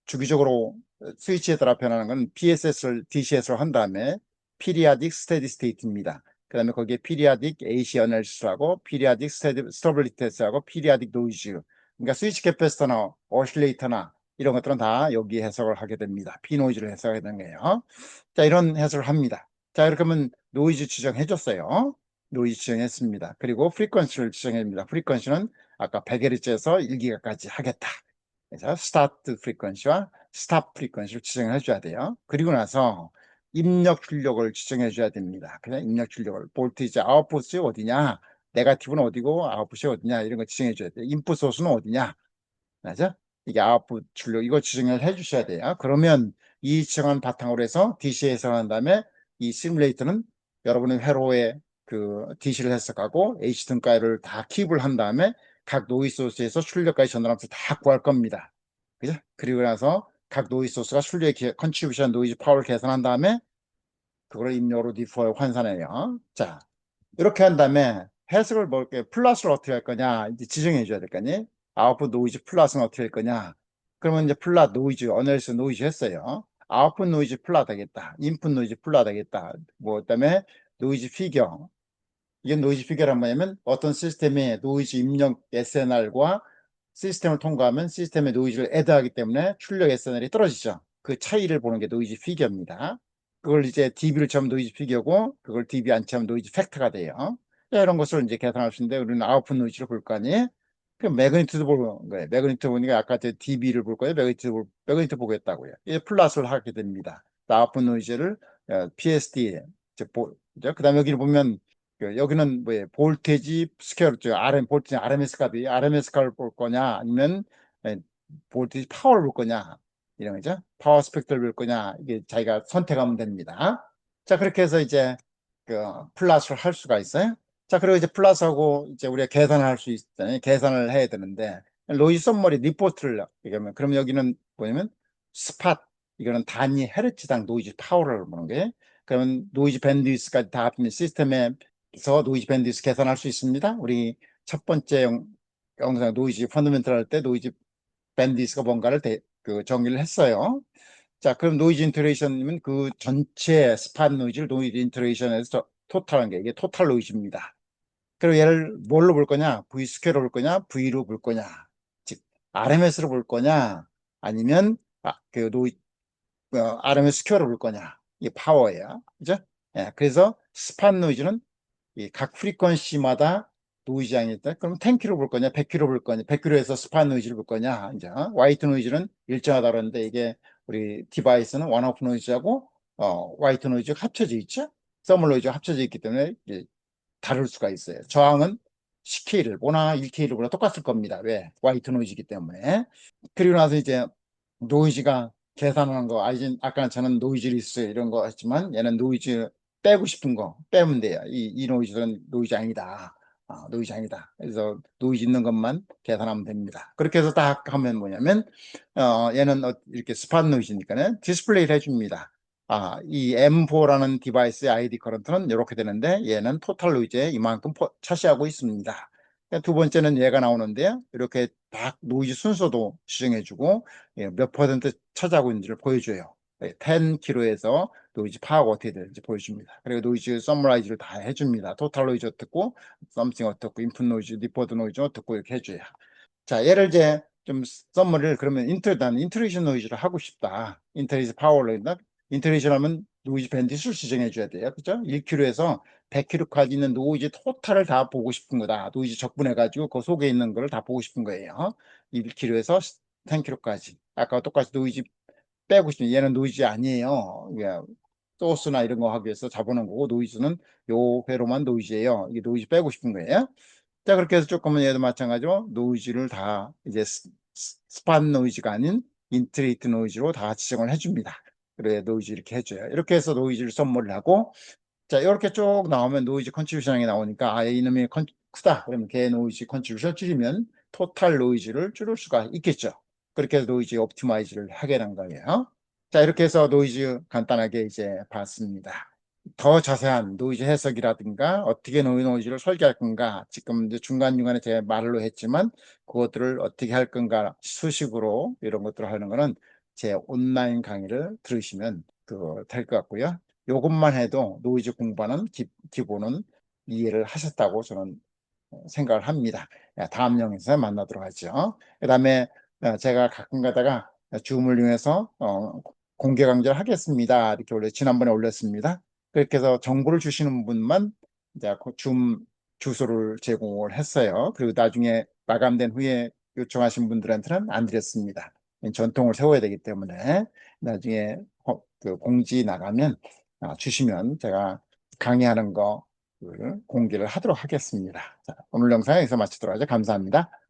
Speaker 1: 주기적으로 스위치에 따라 변하는 건 PSS를 DCS로 한 다음에 피리아딕 스테디 스테이트입니다. 그 다음에 거기에 피리아딕 AC 어널리시스하고 피리아딕 스테빌리티 테스트하고 피리아딕 노이즈 그러니까 스위치 캐패시터나 오실레이터나 이런 것들은 다 여기 해석을 하게 됩니다. P 노이즈를 해석하게 되는 거예요. 자, 이런 해석을 합니다. 자, 이렇게 하면 노이즈 지정해 줬어요. 노이즈 지정했습니다. 그리고 프리퀀시를 지정합니다. 프리퀀시는 아까 100Hz에서 1GHz까지 하겠다. 그래서 스타트 프리퀀시와 스탑 프리퀀시를 지정해 줘야 돼요. 그리고 나서 입력 출력을 지정해 줘야 됩니다. 그냥 입력 출력을 볼티지 아웃풋이 어디냐, 네거티브는 어디고 아웃풋이 어디냐 이런 거 지정해 줘야 돼요. 인풋 소스는 어디냐, 맞아? 이게 아웃풋 출력 이거 지정을 해 주셔야 돼요. 그러면 이 지정한 바탕으로 해서 DC 해석한 다음에 이 시뮬레이터는 여러분의 회로에 그 DC를 해석하고 H 등가를 다 킵을 한 다음에 각 노이즈 소스에서 출력까지 전달하면서 다 구할 겁니다. 그죠? 그리고 나서 각 노이즈 소스가 출력에 컨트리뷰션 노이즈 파워를 계산한 다음에 그걸 입력으로 디포에 환산해요. 자, 이렇게 한 다음에 해석을 볼게 플러스를 어떻게 할 거냐 이제 지정해 줘야 될 거 아니에요. 아웃풋 노이즈 플러스는 어떻게 할 거냐. 그러면 이제 플랫 노이즈 어널리스 노이즈 했어요. 아웃풋 노이즈 플랫 하겠다. 인풋 노이즈 플랫 하겠다. 뭐 그다음에 노이즈 피겨. 이게 노이즈 피겨란 뭐냐면 어떤 시스템의 노이즈 입력 SNR과 시스템을 통과하면 시스템의 노이즈를 애드하기 때문에 출력 SNR이 떨어지죠. 그 차이를 보는 게 노이즈 피겨입니다. 그걸 이제 DB를 채우면 노이즈 피겨고 그걸 DB 안 채우면 노이즈 팩터가 돼요. 이런 것을 이제 계산할 수 있는데 우리는 아웃풋 노이즈를 볼 거 아니에요. 그 매그니튜드 보는 거예요. 매그니튜드 보니까 아까 제 DB를 볼 거예요. 매그니튜드 보겠다고요. 이제 플러스를 하게 됩니다. 아웃풋 노이즈를 PSD 그다음에 여기 보면 여기는 뭐예요? 볼테지 스퀘어 볼테지 RMS 값이 RMS 값을 볼 거냐 아니면 예, 볼테지 파워를 볼 거냐 이런 거죠. 파워 스펙트를 볼 거냐 이게 자기가 선택하면 됩니다. 자, 그렇게 해서 이제 그 플러스를 할 수가 있어요. 자, 그리고 이제 플러스하고 이제 우리가 계산을 할 수 있잖아요. 계산을 해야 되는데 로이 썸머리 리포트를 얘기하면 그럼 여기는 뭐냐면 스팟 이거는 단위 헤르츠당 노이즈 파워를 보는 게 그러면 노이즈 밴드위스까지 다 합치면 시스템에서 노이즈 밴드위스 계산할 수 있습니다. 우리 첫 번째 영상 노이즈 펀더멘털 할 때 노이즈 밴드위스가 뭔가를 정의를 했어요. 자, 그럼 노이즈 인터레이션이면 그 전체 스팟 노이즈를 노이즈 인터레이션에서 토탈한 게 이게 토탈 노이즈입니다. 그리고 얘를 뭘로 볼 거냐? V 스퀘어로 볼 거냐? V로 볼 거냐? 즉 RMS로 볼 거냐? 아니면 그 RMS 스퀘어로 볼 거냐? 이게 파워예요. 그죠? 예, 그래서 스팟 노이즈는 이 각 프리퀀시마다 노이즈 양이 있다. 그럼 10k로 볼 거냐, 100k로 볼 거냐, 100k로에서 스팟 노이즈를 볼 거냐. 이제 화이트 노이즈는 일정하다 그러는데 이게 우리 디바이스는 원오프 노이즈하고 화이트 노이즈가 합쳐져 있죠. 서멀 노이즈가 합쳐져 있기 때문에 이제 다를 수가 있어요. 저항은 10K를 보나 1K를 보나 똑같을 겁니다. 왜? 화이트 노이즈이기 때문에. 그리고 나서 이제 노이즈가 계산하는 거, 아까 저는 노이즈 리스 이런 거 했지만 얘는 노이즈 빼고 싶은 거 빼면 돼요. 이 노이즈는 노이즈 아니다. 노이즈 아니다. 그래서 노이즈 있는 것만 계산하면 됩니다. 그렇게 해서 딱 하면 뭐냐면 얘는 이렇게 스팟 노이즈니까는 디스플레이를 해줍니다. 이 M4라는 디바이스의 ID 커런트는 이렇게 되는데 얘는 토탈 노이즈에 이만큼 차지하고 있습니다. 두 번째는 얘가 나오는데요. 이렇게 딱 노이즈 순서도 지정해주고 몇 퍼센트 차지하고 있는지를 보여줘요. 10kHz에서 노이즈 파워가 어떻게 되는지 보여줍니다. 그리고 노이즈 서머라이즈를 다 해줍니다. 토탈 노이즈 어떻고, 썸씽 어떻고, 인풋 노이즈, 리포트 노이즈 어떻고 이렇게 해줘요. 자, 얘를 이제 좀 서머를 그러면 인터레이션 노이즈를 하고 싶다. 인터레이션 파워를 한다. 인터레이션 하면 노이즈 밴딧을 지정해 줘야 돼요. 그죠? 1kHz에서 100kHz까지 있는 노이즈 토탈을 다 보고 싶은 거다. 노이즈 적분해 가지고 그 속에 있는 거를 다 보고 싶은 거예요. 1kHz에서 10kHz까지. 아까 똑같이 노이즈 빼고 싶은 얘는 노이즈 아니에요. 소스나 이런 거 하기 위해서 잡아놓은 거고 노이즈는 요 회로만 노이즈예요. 이게 노이즈 빼고 싶은 거예요. 자, 그렇게 해서 조금은 얘도 마찬가지로 노이즈를 다 이제 스팟 노이즈가 아닌 인트레이트 노이즈로 다 지정을 해줍니다. 그래, 노이즈 이렇게 해줘요. 이렇게 해서 노이즈를 선물을 하고, 자, 이렇게 쭉 나오면 노이즈 컨트리뷰션이 나오니까, 이놈이 크다. 그러면 걔 노이즈 컨트리뷰션을 줄이면 토탈 노이즈를 줄일 수가 있겠죠. 그렇게 해서 노이즈 옵티마이즈를 하게 된 거예요. 자, 이렇게 해서 노이즈 간단하게 이제 봤습니다. 더 자세한 노이즈 해석이라든가 어떻게 노이즈를 설계할 건가, 지금 이제 중간중간에 제 말로 했지만 그것들을 어떻게 할 건가 수식으로 이런 것들을 하는 거는 제 온라인 강의를 들으시면 될 것 같고요. 이것만 해도 노이즈 공부하는 기본은 이해를 하셨다고 저는 생각을 합니다. 다음 영상에서 만나도록 하죠. 그 다음에 제가 가끔 가다가 줌을 이용해서 공개 강좌를 하겠습니다. 이렇게 지난번에 올렸습니다. 그렇게 해서 정보를 주시는 분만 이제 줌 주소를 제공을 했어요. 그리고 나중에 마감된 후에 요청하신 분들한테는 안 드렸습니다. 전통을 세워야 되기 때문에 나중에 그 공지 나가면 주시면 제가 강의하는 거 공개를 하도록 하겠습니다. 자, 오늘 영상 여기서 마치도록 하죠. 감사합니다.